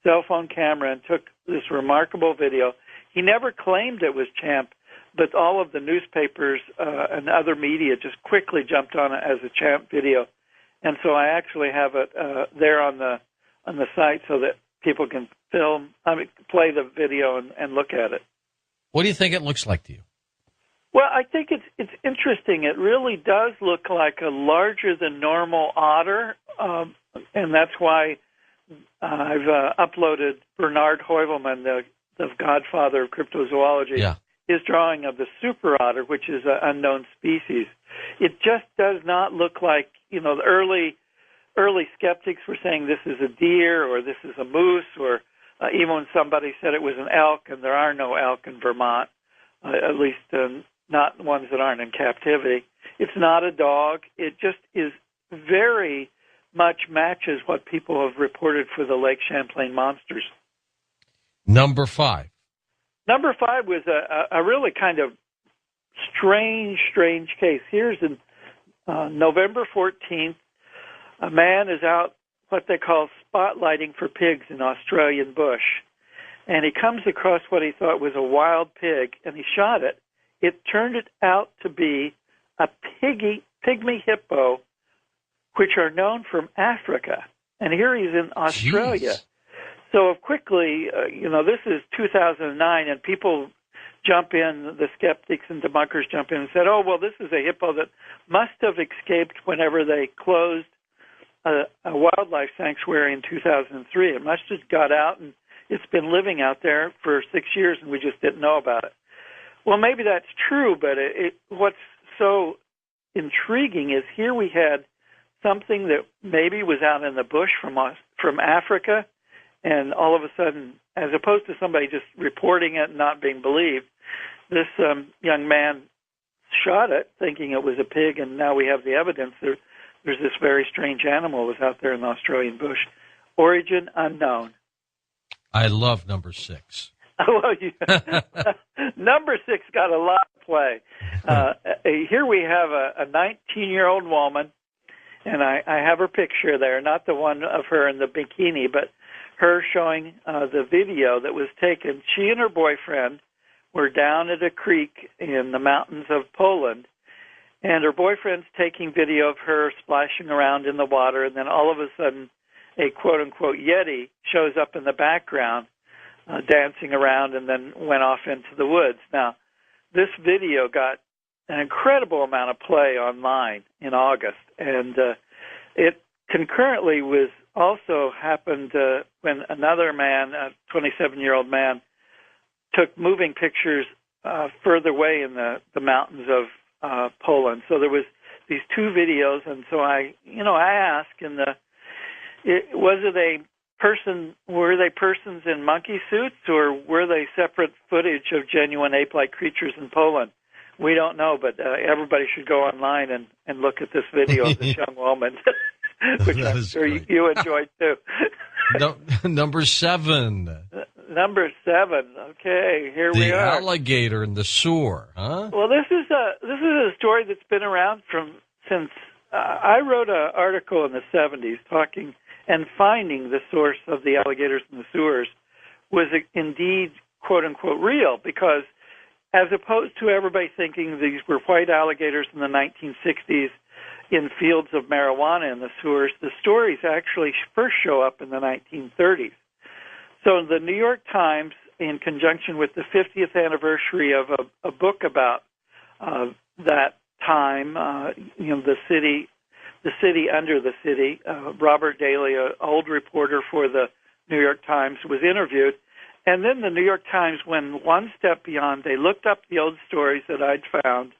cell phone camera and took this remarkable video. He never claimed it was Champ, but all of the newspapers and other media just quickly jumped on it as a Champ video. And so I actually have it there on the site so that people can play the video and look at it. What do you think it looks like to you? Well, I think it's interesting. It really does look like a larger than normal otter, and that's why I've uploaded Bernard Heuvelman, the godfather of cryptozoology, his drawing of the super otter, which is an unknown species. It just does not look like, the early skeptics were saying this is a deer or this is a moose, or even when somebody said it was an elk, and there are no elk in Vermont, at least not ones that aren't in captivity. It's not a dog. It just is very much matches what people have reported for the Lake Champlain monsters. Number 5. Number 5 was a really kind of strange case. Here's in November 14th, a man is out what they call spotlighting for pigs in Australian bush. And he comes across what he thought was a wild pig, and he shot it. It turned out to be a pygmy hippo, which are known from Africa. And here he's in Australia. Jeez. So quickly, this is 2009, and people jump in, the skeptics and debunkers jump in and said, oh, well, this is a hippo that must have escaped whenever they closed a wildlife sanctuary in 2003. It must have got out, and it's been living out there for 6 years, and we just didn't know about it. Well, maybe that's true, but what's so intriguing is here we had something that maybe was out in the bush from Africa, and all of a sudden, as opposed to somebody just reporting it and not being believed, this young man shot it thinking it was a pig, and now we have the evidence. There's this very strange animal that was out there in the Australian bush. Origin unknown. I love number 6. Well, number 6 got a lot of play. Here we have a 19-year-old woman, and I have her picture there, not the one of her in the bikini, but her showing the video that was taken. She and her boyfriend were down at a creek in the mountains of Poland, and her boyfriend's taking video of her splashing around in the water, and then all of a sudden a quote-unquote Yeti shows up in the background dancing around and then went off into the woods. Now, this video got an incredible amount of play online in August, and it concurrently was also happened when another man, a 27-year-old man, took moving pictures further away in the mountains of Poland. So there was these two videos, and so I asked, were they persons in monkey suits, or were they separate footage of genuine ape-like creatures in Poland? We don't know, but everybody should go online and look at this video of this young woman, which I'm sure you enjoyed too. Number 7. Number 7. Okay, here we are. The alligator in the sewer, huh? Well, this is a story that's been around since I wrote an article in the 70s talking and finding the source of the alligators in the sewers was indeed quote-unquote real, because as opposed to everybody thinking these were white alligators in the 1960s in fields of marijuana in the sewers, the stories actually first show up in the 1930s. So the New York Times, in conjunction with the 50th anniversary of a book about that time, the city under the city, Robert Daly, an old reporter for the New York Times, was interviewed. And then the New York Times went one step beyond. They looked up the old stories that I'd found,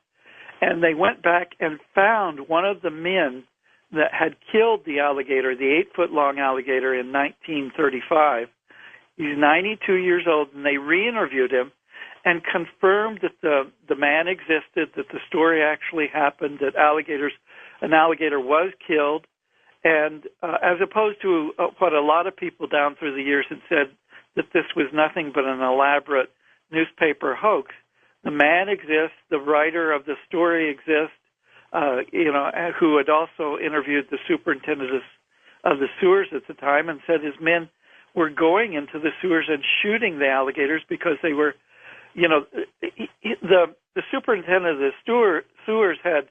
and they went back and found one of the men that had killed the alligator, the 8-foot-long alligator, in 1935. He's 92 years old, and they re-interviewed him and confirmed that the man existed, that the story actually happened, that an alligator was killed. And as opposed to what a lot of people down through the years had said, that this was nothing but an elaborate newspaper hoax, the man exists, the writer of the story exists, who had also interviewed the superintendent of the sewers at the time and said his men were going into the sewers and shooting the alligators because they were, the superintendent of the sewers had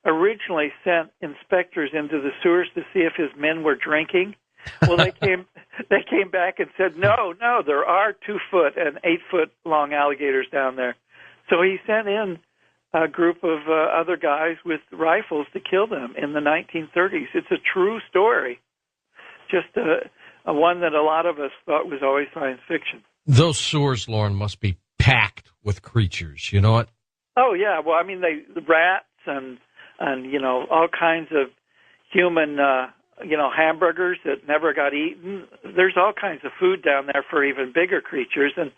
originally sent inspectors into the sewers to see if his men were drinking. Well, they came back and said, no, there are 2-foot and 8-foot long alligators down there. So he sent in a group of other guys with rifles to kill them in the 1930s. It's a true story. Just one that a lot of us thought was always science fiction. Those sewers, Lauren, must be packed with creatures. You know what? Oh yeah, well, I mean, the rats and all kinds of human hamburgers that never got eaten. There's all kinds of food down there for even bigger creatures, and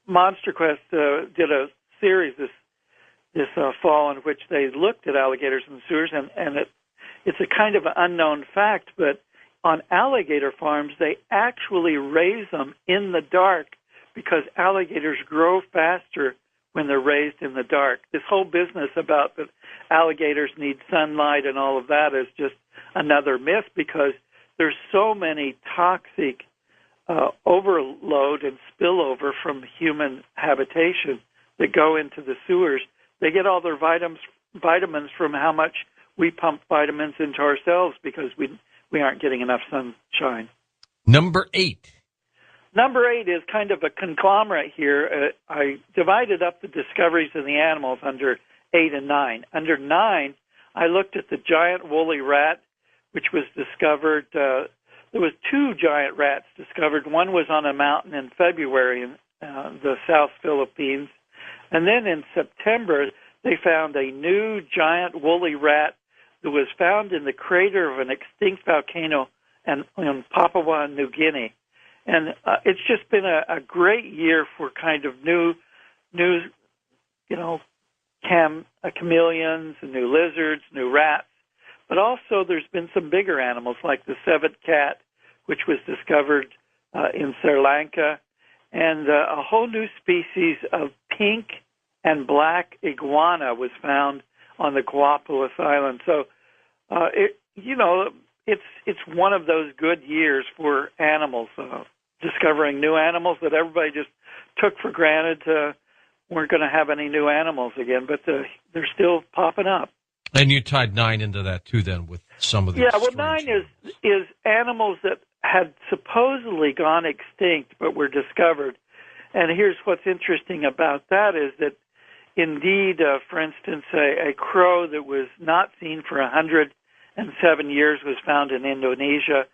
Monster Quest did a series this fall in which they looked at alligators in the sewers, and it's a kind of an unknown fact, but on alligator farms they actually raise them in the dark because alligators grow faster when they're raised in the dark. This whole business about that alligators need sunlight and all of that is just another myth, because there's so many toxic overload and spillover from human habitation that go into the sewers. They get all their vitamins from how much we pump vitamins into ourselves because we aren't getting enough sunshine. Number 8. Number 8 is kind of a conglomerate here. I divided up the discoveries of the animals under 8 and 9. Under 9, I looked at the giant woolly rat, which was discovered. There was 2 giant rats discovered. One was on a mountain in February in the South Philippines. And then in September, they found a new giant woolly rat that was found in the crater of an extinct volcano in Papua New Guinea. And it's just been a great year for kind of new chameleons, new lizards, new rats. But also there's been some bigger animals like the civet cat, which was discovered in Sri Lanka, and a whole new species of pink and black iguana was found on the Galapagos Island. So, it's one of those good years for animals, discovering new animals that everybody just took for granted weren't going to have any new animals again, but they're still popping up. And you tied 9 into that, too, then, with some of these. Yeah, well, 9 is animals that had supposedly gone extinct but were discovered. And here's what's interesting about that is that, indeed, for instance, a crow that was not seen for 107 years was found in Indonesia.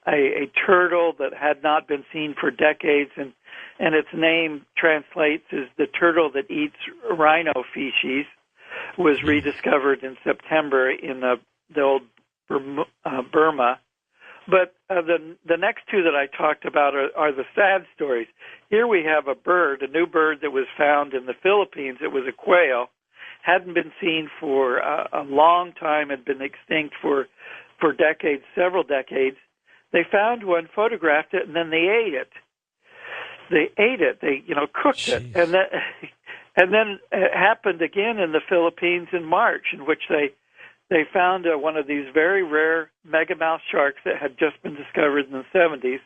A turtle that had not been seen for decades, and its name translates as the turtle that eats rhino feces, was rediscovered in September in the old Burma. But the next 2 that I talked about are the sad stories. Here we have a new bird that was found in the Philippines. It was a quail, hadn't been seen for a long time, had been extinct for decades, several decades. They found one, photographed it, and then they ate it. They cooked it, and then it happened again in the Philippines in March, in which they found one of these very rare megamouth sharks that had just been discovered in the 70s.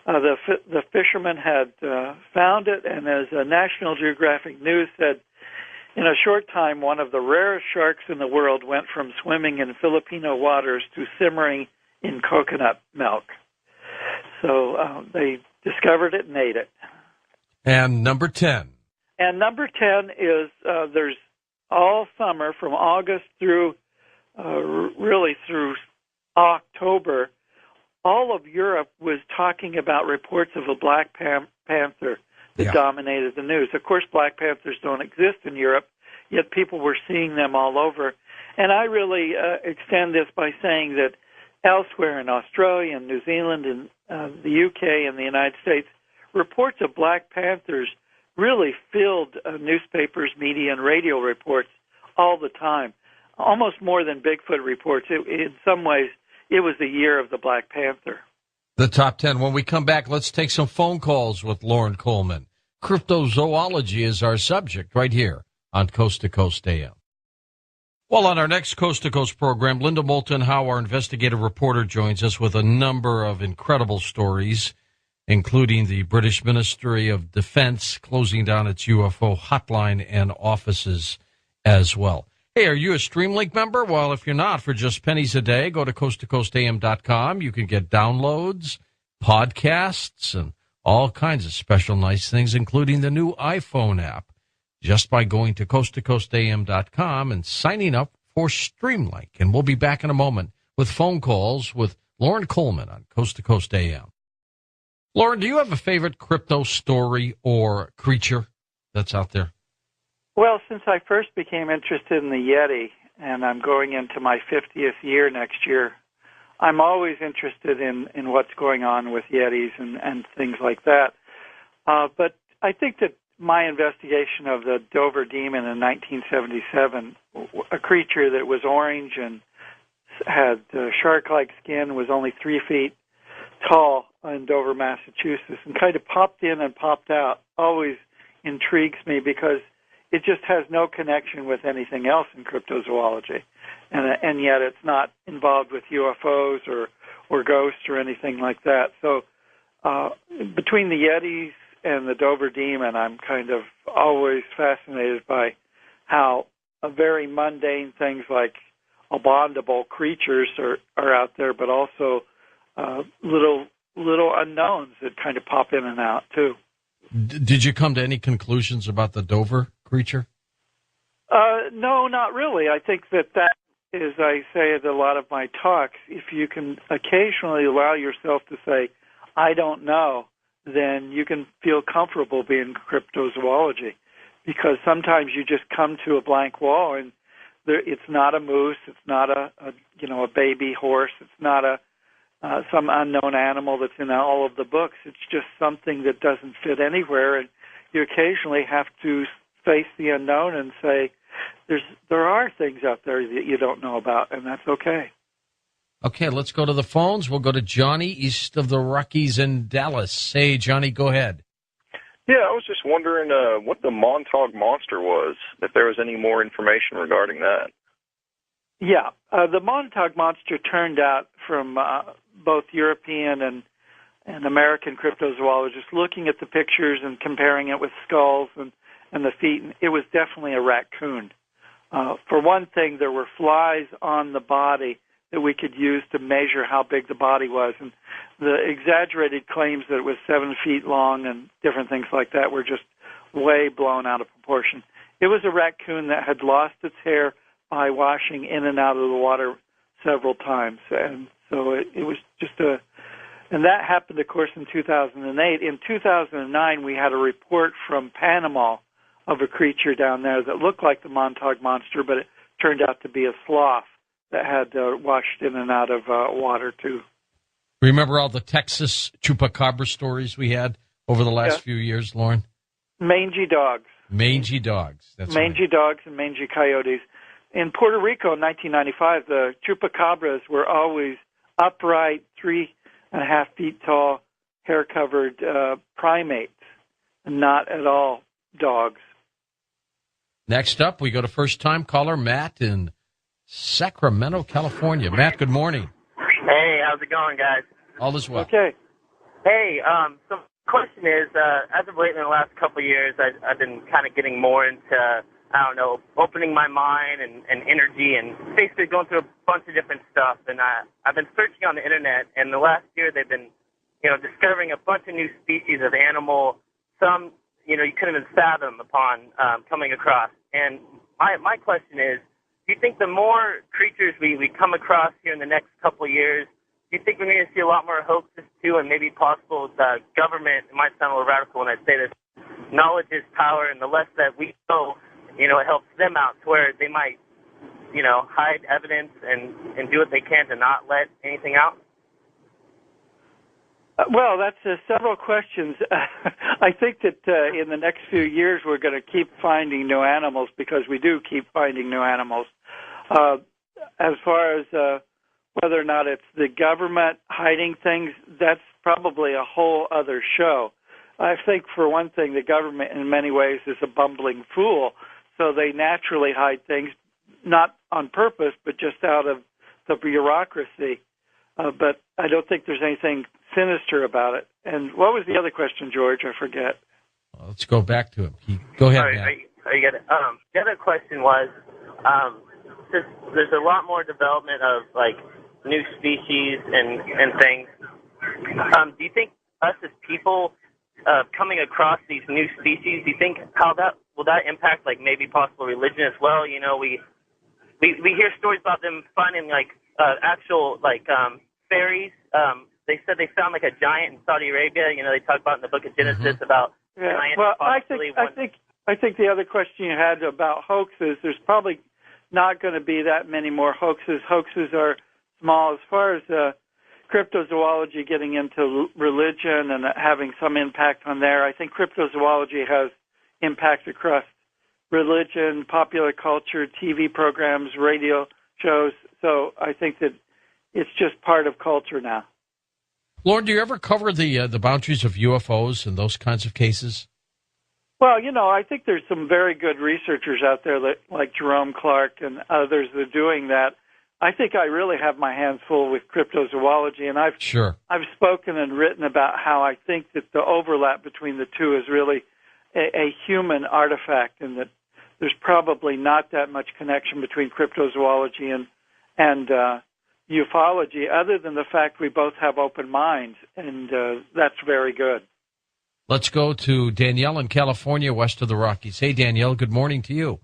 The fishermen had found it, and as National Geographic News said, in a short time, one of the rarest sharks in the world went from swimming in Filipino waters to simmering in coconut milk. So they discovered it and ate it. And number 10. And number 10 is there's all summer from August through through October, all of Europe was talking about reports of a black panther that dominated the news. Of course, black panthers don't exist in Europe, yet people were seeing them all over. And I really extend this by saying that elsewhere in Australia and New Zealand and the UK and the United States, reports of black panthers really filled newspapers, media, and radio reports all the time, almost more than Bigfoot reports. In some ways, it was the year of the black panther. The top 10. When we come back, let's take some phone calls with Lauren Coleman. Cryptozoology is our subject right here on Coast to Coast AM. Well, on our next Coast to Coast program, Linda Moulton Howe, our investigative reporter, joins us with a number of incredible stories, including the British Ministry of Defense closing down its UFO hotline and offices as well. Hey, are you a Streamlink member? Well, if you're not, for just pennies a day, go to coasttocoastam.com. You can get downloads, podcasts, and all kinds of special nice things, including the new iPhone app, just by going to coasttocoastam.com and signing up for Streamlink. And we'll be back in a moment with phone calls with Lauren Coleman on Coast to Coast AM. Lauren, do you have a favorite crypto story or creature that's out there? Well, since I first became interested in the Yeti, and I'm going into my 50th year next year, I'm always interested in what's going on with Yetis and things like that. But I think that my investigation of the Dover Demon in 1977, a creature that was orange and had shark-like skin, was only 3 feet tall in Dover, Massachusetts, and kind of popped in and popped out, always intrigues me because it just has no connection with anything else in cryptozoology. And yet it's not involved with UFOs or ghosts or anything like that. So between the Yetis and the Dover Demon, I'm kind of always fascinated by how very mundane things like abominable creatures are out there, but also little unknowns that kind of pop in and out, too. Did you come to any conclusions about the Dover creature? No, not really. I think that is, I say at a lot of my talks, if you can occasionally allow yourself to say, I don't know, then you can feel comfortable being cryptozoology, because sometimes you just come to a blank wall and it's not a moose, it's not a baby horse, it's not some unknown animal that's in all of the books. It's just something that doesn't fit anywhere, and you occasionally have to face the unknown and say, there are things out there that you don't know about, and that's okay. Okay, let's go to the phones. We'll go to Johnny, east of the Rockies in Dallas. Hey, Johnny, go ahead. Yeah, I was just wondering what the Montauk Monster was, if there was any more information regarding that. Yeah, the Montauk Monster turned out from both European and American cryptozoologists looking at the pictures and comparing it with skulls and the feet. It was definitely a raccoon. For one thing, there were flies on the body that we could use to measure how big the body was. And the exaggerated claims that it was 7 feet long and different things like that were just way blown out of proportion. It was a raccoon that had lost its hair by washing in and out of the water several times. And so it was just and that happened, of course, in 2008. In 2009, we had a report from Panama of a creature down there that looked like the Montauk Monster, but it turned out to be a sloth that had washed in and out of water, too. Remember all the Texas chupacabra stories we had over the last few years, Lauren? Mangy dogs. Mangy dogs. That's mangy right. Dogs and mangy coyotes. In Puerto Rico in 1995, the chupacabras were always upright, 3.5 feet tall, hair-covered primates, not at all dogs. Next up, we go to first-time caller Matt in Sacramento, California. Matt, good morning. Hey, how's it going, guys? All is well. Okay. Hey, so the question is, as of late in the last couple of years, I've been kind of getting more into, opening my mind and energy and basically going through a bunch of different stuff. And I've been searching on the Internet, and the last year they've been, discovering a bunch of new species of animal, some, you couldn't even fathom upon coming across. And my question is, do you think the more creatures we come across here in the next couple of years, do you think we're going to see a lot more hoaxes too, and maybe possible the government, it might sound a little radical when I say this, knowledge is power, and the less that we know, it helps them out to where they might, hide evidence and do what they can to not let anything out? Well, that's several questions. I think that in the next few years we're going to keep finding new animals because we do keep finding new animals. As far as whether or not it's the government hiding things, that's probably a whole other show. I think, for one thing, the government in many ways is a bumbling fool, so they naturally hide things, not on purpose, but just out of the bureaucracy. But I don't think there's anything sinister about it. And what was the other question, George? I forget. Well, let's go back to him. Go ahead, Matt. I get it. The other question was, there's a lot more development of, new species and things. Do you think us as people coming across these new species, do you think will that impact, maybe possible religion as well? We hear stories about them finding, actual, fairies. They said they found like a giant in Saudi Arabia. You know, they talk about in the Book of Genesis about giants. Well, I think the other question you had about hoaxes, there's probably not going to be that many more hoaxes. Hoaxes are small. As far as cryptozoology getting into religion and having some impact on there, I think cryptozoology has impact across religion, popular culture, TV programs, radio shows. So I think that it's just part of culture now. Lauren, do you ever cover the boundaries of UFOs and those kinds of cases? Well, you know, I think there's some very good researchers out there like Jerome Clark and others that are doing that. I think I really have my hands full with cryptozoology, and I've spoken and written about how I think that the overlap between the two is really a human artifact, and that there's probably not that much connection between cryptozoology and ufology, other than the fact we both have open minds, and that's very good. Let's go to Danielle in California, west of the Rockies. Hey, Danielle, good morning to you.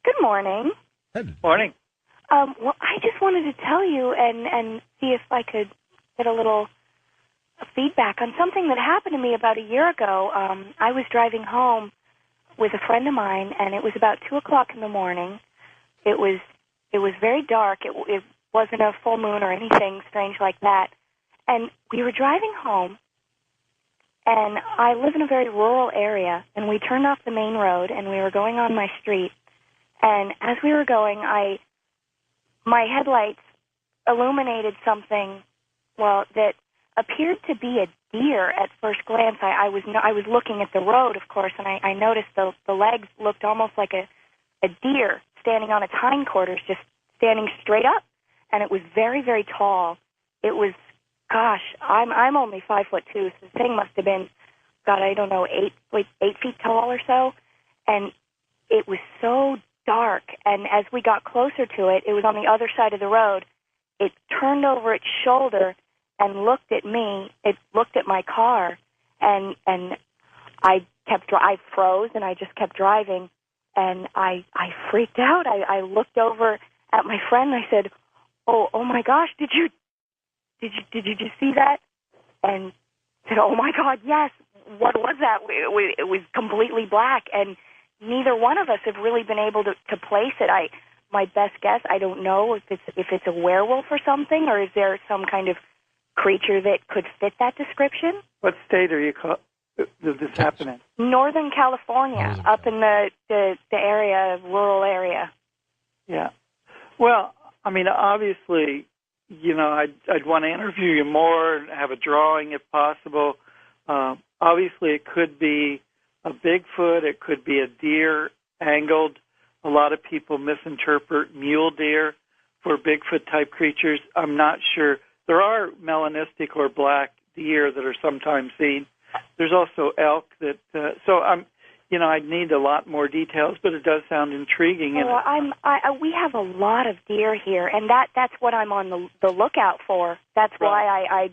Good morning. Good morning. Well, I just wanted to tell you and see if I could get a little feedback on something that happened to me about a year ago. I was driving home with a friend of mine, and it was about 2 o'clock in the morning. It was very dark. It wasn't a full moon or anything strange like that. And we were driving home, and I live in a very rural area, and we turned off the main road, and we were going on my street. And as we were going, my headlights illuminated something, well, that appeared to be a deer at first glance. I was looking at the road, of course, and I noticed the legs looked almost like a deer standing on its hindquarters, just standing straight up. And it was very, very tall. It was, gosh, I'm only 5'2", so the thing must have been, God, I don't know, 8 feet tall or so. And it was so dark. And as we got closer to it, it was on the other side of the road. It turned over its shoulder and looked at me. It looked at my car, and I froze, and I just kept driving, and I freaked out. I looked over at my friend, and I said, "Oh my gosh, did you just see that?" And said, "Oh my God, yes. What was that?" It was completely black, and neither one of us have really been able to place it. My best guess, I don't know if it's a werewolf or something, or is there some kind of creature that could fit that description. What state did this happen in? Northern California, up in the area, rural area. Yeah. Well, I mean, obviously, you know, I'd want to interview you more and have a drawing if possible. Obviously, it could be a Bigfoot. It could be a deer angled. A lot of people misinterpret mule deer for Bigfoot-type creatures. I'm not sure. There are melanistic or black deer that are sometimes seen. There's also elk that. So I'd need a lot more details, but it does sound intriguing. Well, we have a lot of deer here, and that's what I'm on the lookout for. That's why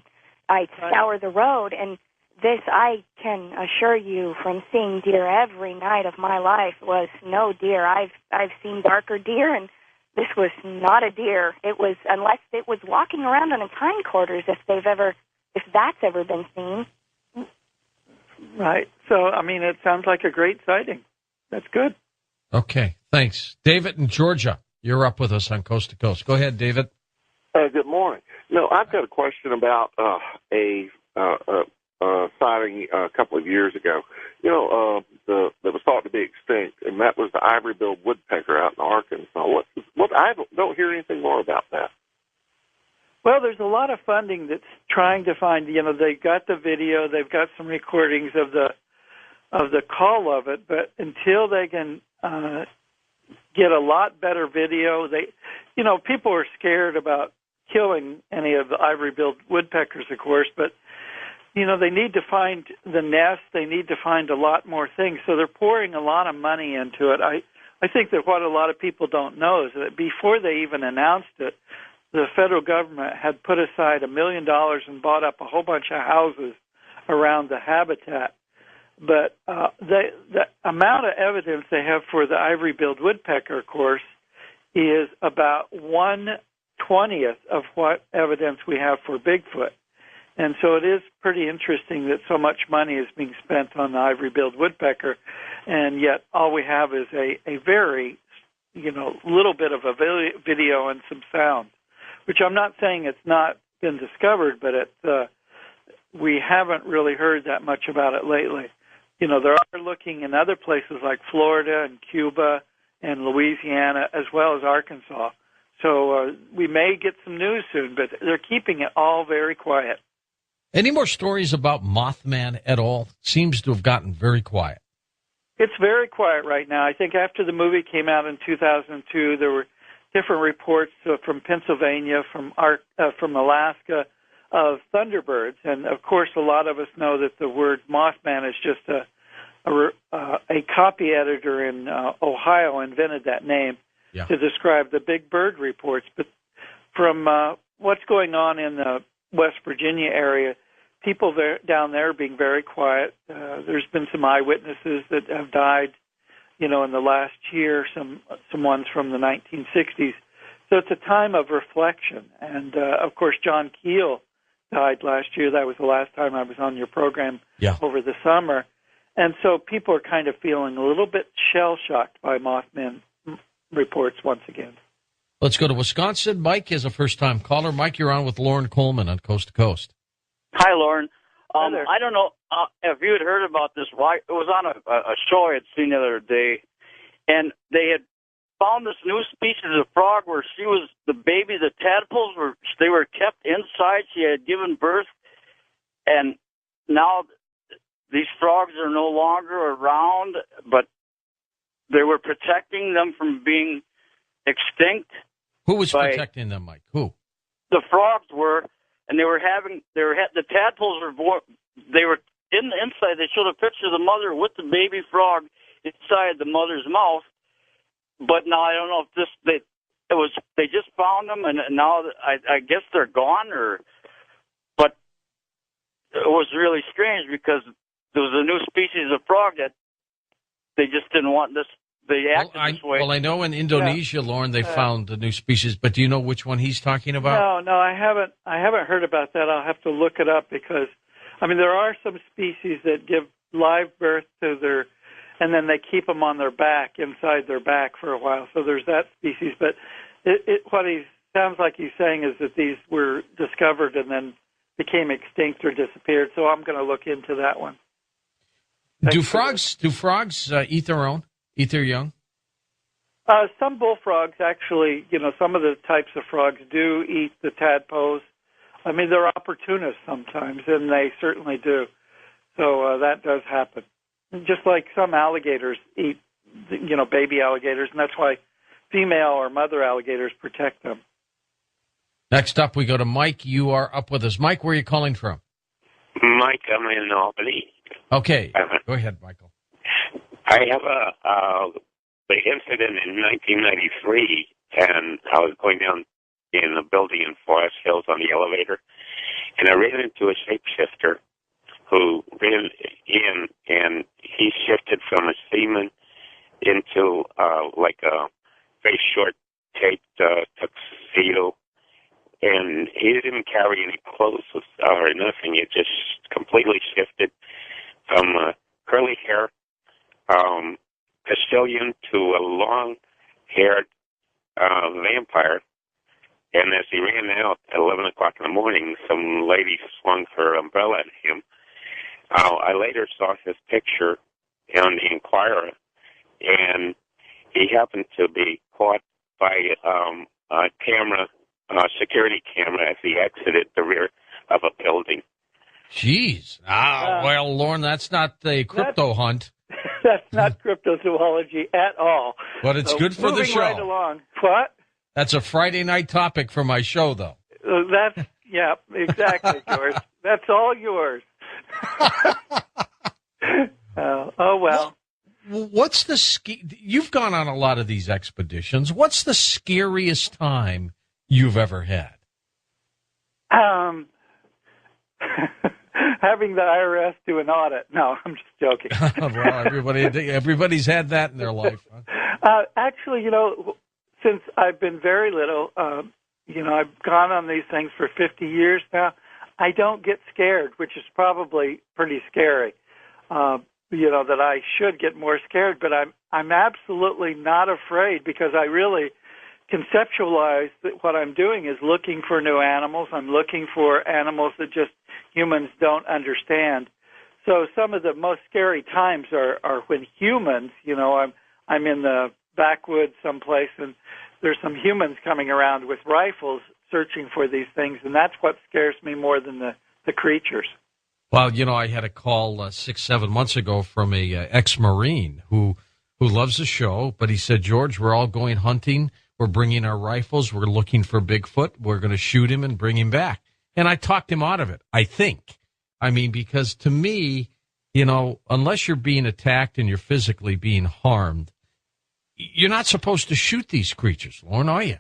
I scour the road. And this, I can assure you, from seeing deer every night of my life, was no deer. I've seen darker deer, and this was not a deer. It was, unless it was walking around on its hindquarters, if that's ever been seen. Right. So, I mean, it sounds like a great sighting. That's good. Okay. Thanks. David in Georgia, you're up with us on Coast to Coast. Go ahead, David. Good morning. No, I've got a question about a sighting a couple of years ago. You know, that was thought to be extinct, and that was the ivory-billed woodpecker out in Arkansas. What? I don't hear anything more about that. Well, there's a lot of funding that's trying to find. You know, they've got the video, they've got some recordings of the call of it, but until they can get a lot better video, people are scared about killing any of the ivory-billed woodpeckers, of course, but they need to find the nest. They need to find a lot more things. So they're pouring a lot of money into it. I think that what a lot of people don't know is that before they even announced it, the federal government had put aside $1 million and bought up a whole bunch of houses around the habitat. But the amount of evidence they have for the ivory-billed woodpecker, of course, is about 1 20th of what evidence we have for Bigfoot. And so it is pretty interesting that so much money is being spent on the ivory-billed woodpecker, and yet all we have is a very, little bit of a video and some sound, which I'm not saying it's not been discovered, but we haven't really heard that much about it lately. They are looking in other places like Florida and Cuba and Louisiana, as well as Arkansas. So we may get some news soon, but they're keeping it all very quiet. Any more stories about Mothman at all? Seems to have gotten very quiet. It's very quiet right now. I think after the movie came out in 2002, there were different reports from Pennsylvania, from Alaska, of thunderbirds. And, of course, a lot of us know that the word Mothman is just a copy editor in Ohio invented that name to describe the big bird reports. But from what's going on in the West Virginia area, people down there are being very quiet. There's been some eyewitnesses that have died, in the last year, some ones from the 1960s. So it's a time of reflection. And, of course, John Keel died last year. That was the last time I was on your program over the summer. And so people are kind of feeling a little bit shell-shocked by Mothman reports once again. Let's go to Wisconsin. Mike is a first-time caller. Mike, you're on with Lauren Coleman on Coast to Coast. Hi, Lauren. I don't know if you had heard about this. It was on a show I had seen the other day, and they had found this new species of frog where the tadpoles they were kept inside. She had given birth, and now these frogs are no longer around, but they were protecting them from being extinct. Who was protecting them, Mike? Who? The frogs were, and the tadpoles were born. They were in the inside. They showed a picture of the mother with the baby frog inside the mother's mouth. But now I don't know if they just found them, and now I guess they're gone, but it was really strange because there was a new species of frog that they just didn't want this. They acted this way. Well, I know in Indonesia, Lauren, they found a new species, but do you know which one he's talking about? No, I haven't. I haven't heard about that. I'll have to look it up because, there are some species that give live birth to and then they keep them on their back, inside their back for a while. So there's that species. But what he sounds like he's saying is that these were discovered and then became extinct or disappeared. So I'm going to look into that one. Do frogs eat their young? Some bullfrogs actually, some of the types of frogs do eat the tadpoles. They're opportunists sometimes, and they certainly do. So that does happen. Just like some alligators eat, baby alligators, and that's why female or mother alligators protect them. Next up, we go to Mike. You are up with us. Mike, where are you calling from? Mike, I'm in Albany. Okay. Go ahead, Michael. I have the incident in 1993, and I was going down in a building in Forest Hills on the elevator, and I ran into a shapeshifter who ran in, and he shifted from a seaman into like a very short taped tuxedo, and he didn't carry any clothes or nothing. It just completely shifted from curly hair Castilian to a long-haired vampire. And as he ran out at 11 o'clock in the morning, some lady swung her umbrella at him. I later saw his picture on the Inquirer, and he happened to be caught by a security camera as he exited the rear of a building. Jeez. Well, Lauren, that's not the crypto hunt. That's not cryptozoology at all. But it's good for the show. Moving right along. What? That's a Friday night topic for my show, though. Yeah, exactly, George. That's all yours. Oh, well. What's you've gone on a lot of these expeditions. What's the scariest time you've ever had? Having the IRS do an audit. No, I'm just joking. Well, everybody's had that in their life. Huh? Actually, since I've been very little, I've gone on these things for 50 years now. I don't get scared, which is probably pretty scary. That I should get more scared, but I'm absolutely not afraid, because I really conceptualize that what I'm doing is looking for new animals. I'm looking for animals that just humans don't understand. So some of the most scary times are when humans, I'm in the backwoods someplace, and there's some humans coming around with rifles searching for these things, and that's what scares me more than the creatures. Well, I had a call 6-7 months ago from a ex-Marine who loves the show, but he said, George, we're all going hunting. We're bringing our rifles. We're looking for Bigfoot. We're going to shoot him and bring him back. And I talked him out of it, I think. I mean, because to me, unless you're being attacked and you're physically being harmed, you're not supposed to shoot these creatures, Lauren, are you?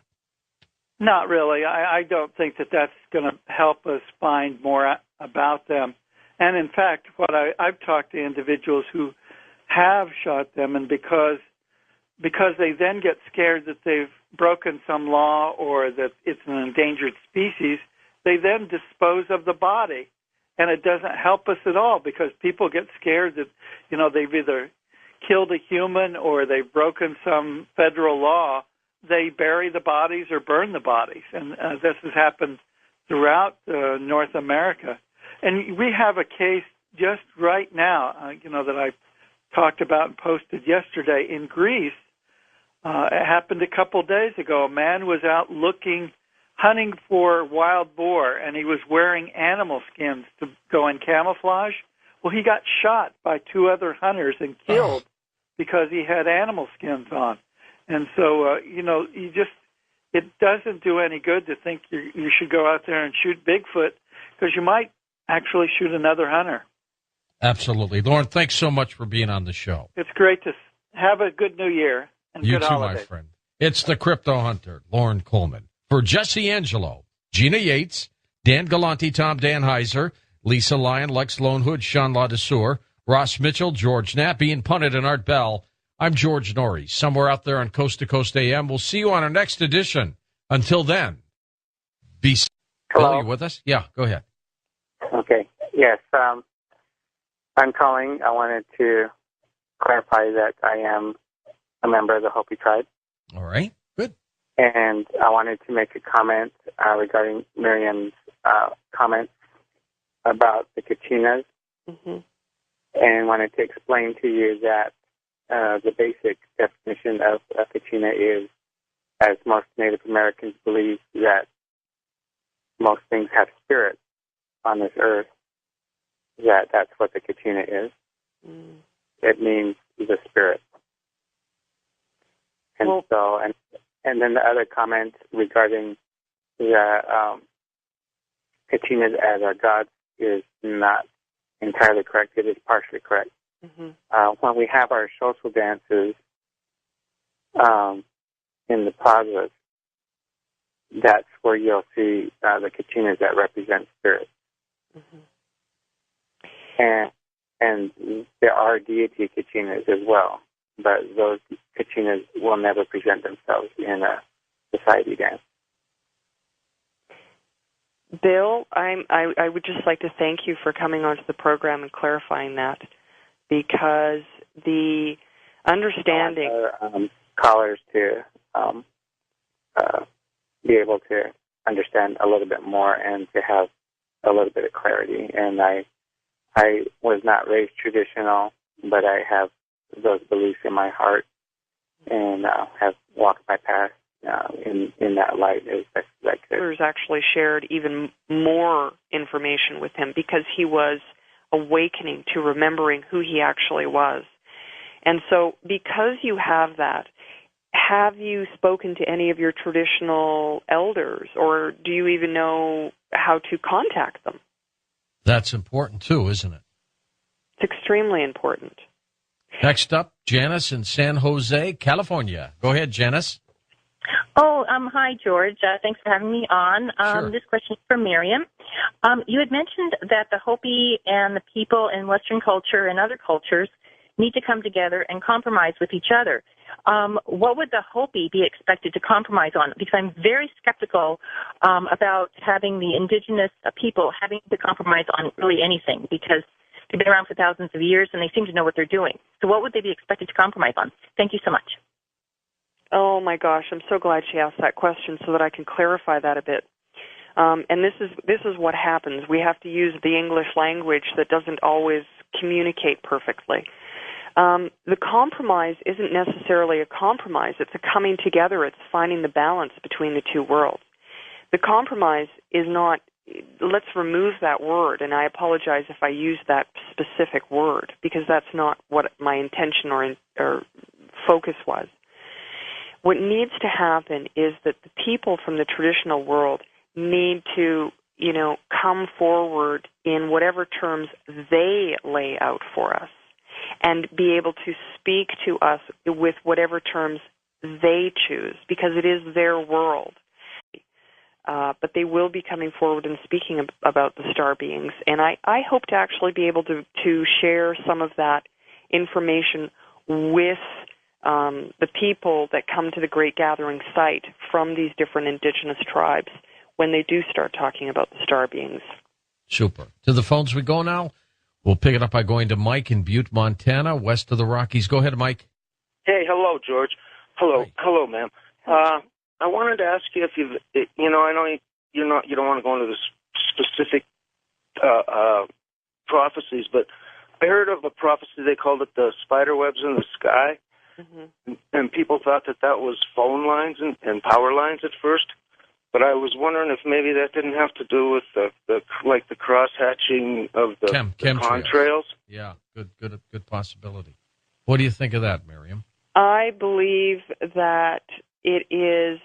Not really. I don't think that that's going to help us find more about them. And in fact, I've talked to individuals who have shot them, and because they then get scared that they've broken some law or that it's an endangered species, they then dispose of the body. And it doesn't help us at all, because people get scared that, they've either killed a human or they've broken some federal law. They bury the bodies or burn the bodies. And this has happened throughout North America. And we have a case just right now, that I talked about and posted yesterday in Greece. It happened a couple days ago. A man was out hunting for wild boar, and he was wearing animal skins to go in camouflage. Well, he got shot by 2 other hunters and killed because he had animal skins on. And so, it doesn't do any good to think you should go out there and shoot Bigfoot, because you might actually shoot another hunter. Absolutely. Lauren, thanks so much for being on the show. It's great to have a good New Year and you good too, holidays. my friend. It's the Crypto Hunter, Lauren Coleman. For Jesse Angelo, Gina Yates, Dan Galante, Tom Danheiser, Lisa Lyon, Lex Lonehood, Sean LaDesseur, Ross Mitchell, George Knapp, Ian Punnett, and Art Bell, I'm George Norrie, somewhere out there on Coast to Coast AM. We'll see you on our next edition. Until then, be safe. Hello, you with us? Yeah, go ahead. Okay. Yes. I'm calling. I wanted to clarify that I am a member of the Hopi tribe. All right. Good. And I wanted to make a comment regarding Miriam's comments about the Kachinas. Mm-hmm. And wanted to explain to you that the basic definition of a Kachina is, as most Native Americans believe, that most things have spirits on this earth, that's what the Kachina is. Mm. It means the spirit. And and then the other comment regarding the Kachinas as our gods is not entirely correct. It is partially correct. Mm-hmm. When we have our social dances in the plazas, that's where you'll see the Kachinas that represent spirits. Mm-hmm. And there are deity Kachinas as well, but those Kachinas will never present themselves in a society dance. Bill, I would just like to thank you for coming onto the program and clarifying that, because the understanding... I want callers to be able to understand a little bit more and to have a little bit of clarity. And I was not raised traditional, but I have those beliefs in my heart and have walked my path in that light as best as I could. Others actually shared even more information with him because he was awakening to remembering who he actually was. And so because you have that, have you spoken to any of your traditional elders, or do you even know how to contact them? That's important too, isn't it? It's extremely important. Next up, Janice in San Jose, California. Go ahead, Janice. Oh, hi, George. Thanks for having me on. Sure. This question is for Miriam. You had mentioned that the Hopi and the people in Western culture and other cultures need to come together and compromise with each other. What would the Hopi be expected to compromise on? Because I'm very skeptical about having the indigenous people having to compromise on really anything, because they've been around for thousands of years and they seem to know what they're doing. So what would they be expected to compromise on? Thank you so much. Oh my gosh, I'm so glad she asked that question so that I can clarify that a bit. And this is what happens. We have to use the English language that doesn't always communicate perfectly. The compromise isn't necessarily a compromise. It's a coming together. It's finding the balance between the two worlds. The compromise is not, let's remove that word, and I apologize if I use that specific word, because that's not what my intention or focus was. What needs to happen is that the people from the traditional world need to, come forward in whatever terms they lay out for us and be able to speak to us with whatever terms they choose, because it is their world. But they will be coming forward and speaking about the star beings. And I hope to actually be able to share some of that information with the people that come to the Great Gathering site from these different indigenous tribes when they do start talking about the star beings. Super. To the phones we go now. We'll pick it up by going to Mike in Butte, Montana, west of the Rockies. Go ahead, Mike. Hey, hello, George. Hello, ma'am. I wanted to ask you if I know you don't want to go into the specific prophecies, but I heard of a prophecy. They called it the spider webs in the sky, and people thought that was phone lines and power lines at first. But I was wondering if maybe that didn't have to do with the cross hatching of the contrails. Yeah, good possibility. What do you think of that, Miriam? I believe that it is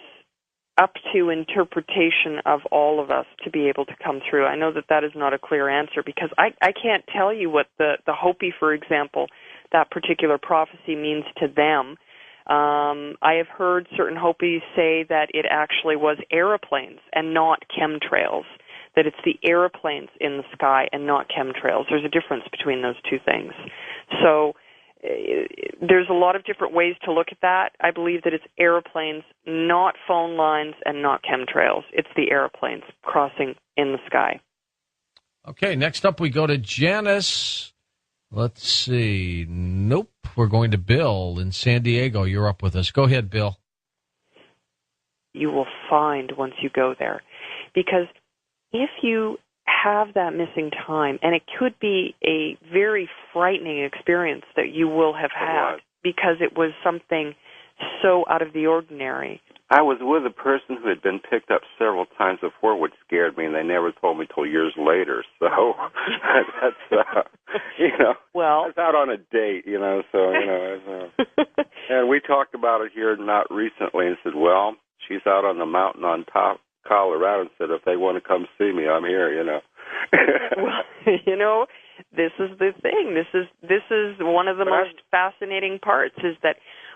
up to interpretation of all of us to be able to come through. I know that is not a clear answer, because I can't tell you what the Hopi, for example, that particular prophecy means to them. I have heard certain Hopis say that it actually was airplanes and not chemtrails, that it's the airplanes in the sky and not chemtrails. There's a difference between those two things. So there's a lot of different ways to look at that. I believe that it's airplanes, not phone lines, and not chemtrails. It's the airplanes crossing in the sky. Okay, next up we go to Janice. Let's see. Nope. We're going to Bill in San Diego. You're up with us. Go ahead, Bill. You will find once you go there. Because if you have that missing time, and it could be a very frightening experience that you will have had because it was something so out of the ordinary. I was with a person who had been picked up several times before, which scared me, and they never told me till years later. So that's, well, I was out on a date, and we talked about it here not recently and said, well, she's out on the mountain on top Colorado, and said, if they want to come see me, I'm here, Well, this is the thing. This is one of the most fascinating parts, is that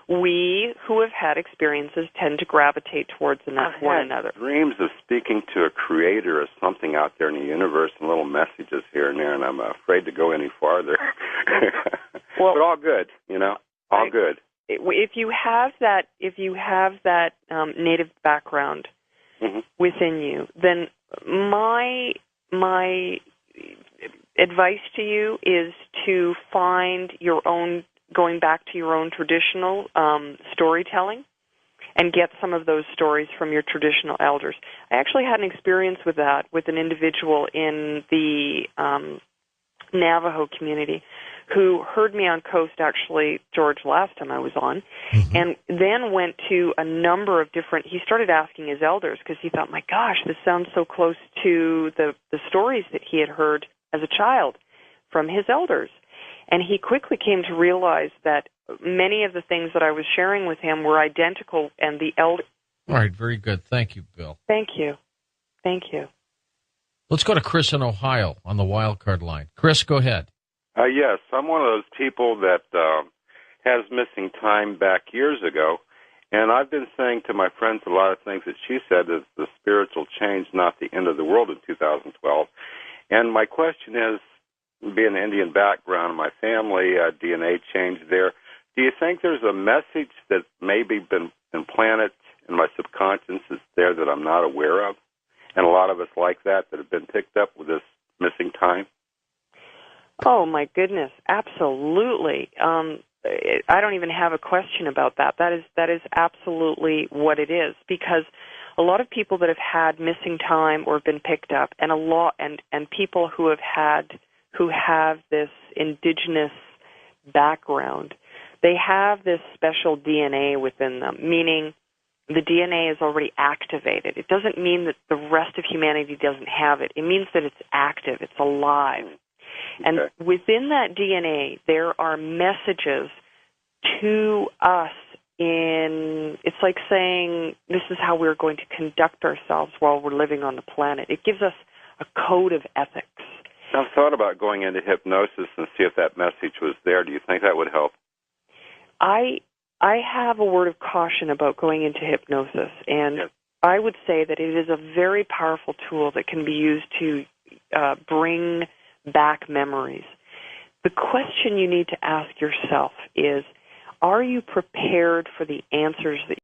we who have had experiences tend to gravitate towards one another. Dreams of speaking to a creator or something out there in the universe, and little messages here and there, and I'm afraid to go any farther. Well, but all good, all good. If you have that native background within you, then my advice to you is to find your own, going back to your own traditional storytelling, and get some of those stories from your traditional elders. I actually had an experience with that with an individual in the Navajo community who heard me on Coast, actually, George, last time I was on, and then went to a number of different, he started asking his elders, because he thought, my gosh, this sounds so close to the stories that he had heard as a child from his elders. And he quickly came to realize that many of the things that I was sharing with him were identical, and the elder... All right, very good. Thank you, Bill. Thank you. Thank you. Let's go to Chris in Ohio on the wild card line. Chris, go ahead. Yes, I'm one of those people that has missing time back years ago, and I've been saying to my friends a lot of things that she said is the spiritual change, not the end of the world in 2012. And my question is, being an Indian background in my family, DNA changed there. Do you think there's a message that maybe been implanted in my subconscious that's there that I'm not aware of? And a lot of us like that have been picked up with this missing time? Oh, my goodness, absolutely. I don't even have a question about that. That is absolutely what it is, because a lot of people that have had missing time or been picked up, and people who have this indigenous background, they have this special DNA within them, meaning the DNA is already activated. It doesn't mean that the rest of humanity doesn't have it. It means that it's active, it's alive. And within that DNA, there are messages to us it's like saying this is how we're going to conduct ourselves while we're living on the planet. It gives us a code of ethics. I've thought about going into hypnosis and see if that message was there. Do you think that would help? I have a word of caution about going into hypnosis, and I would say that it is a very powerful tool that can be used to bring back memories. The question you need to ask yourself is, are you prepared for the answers that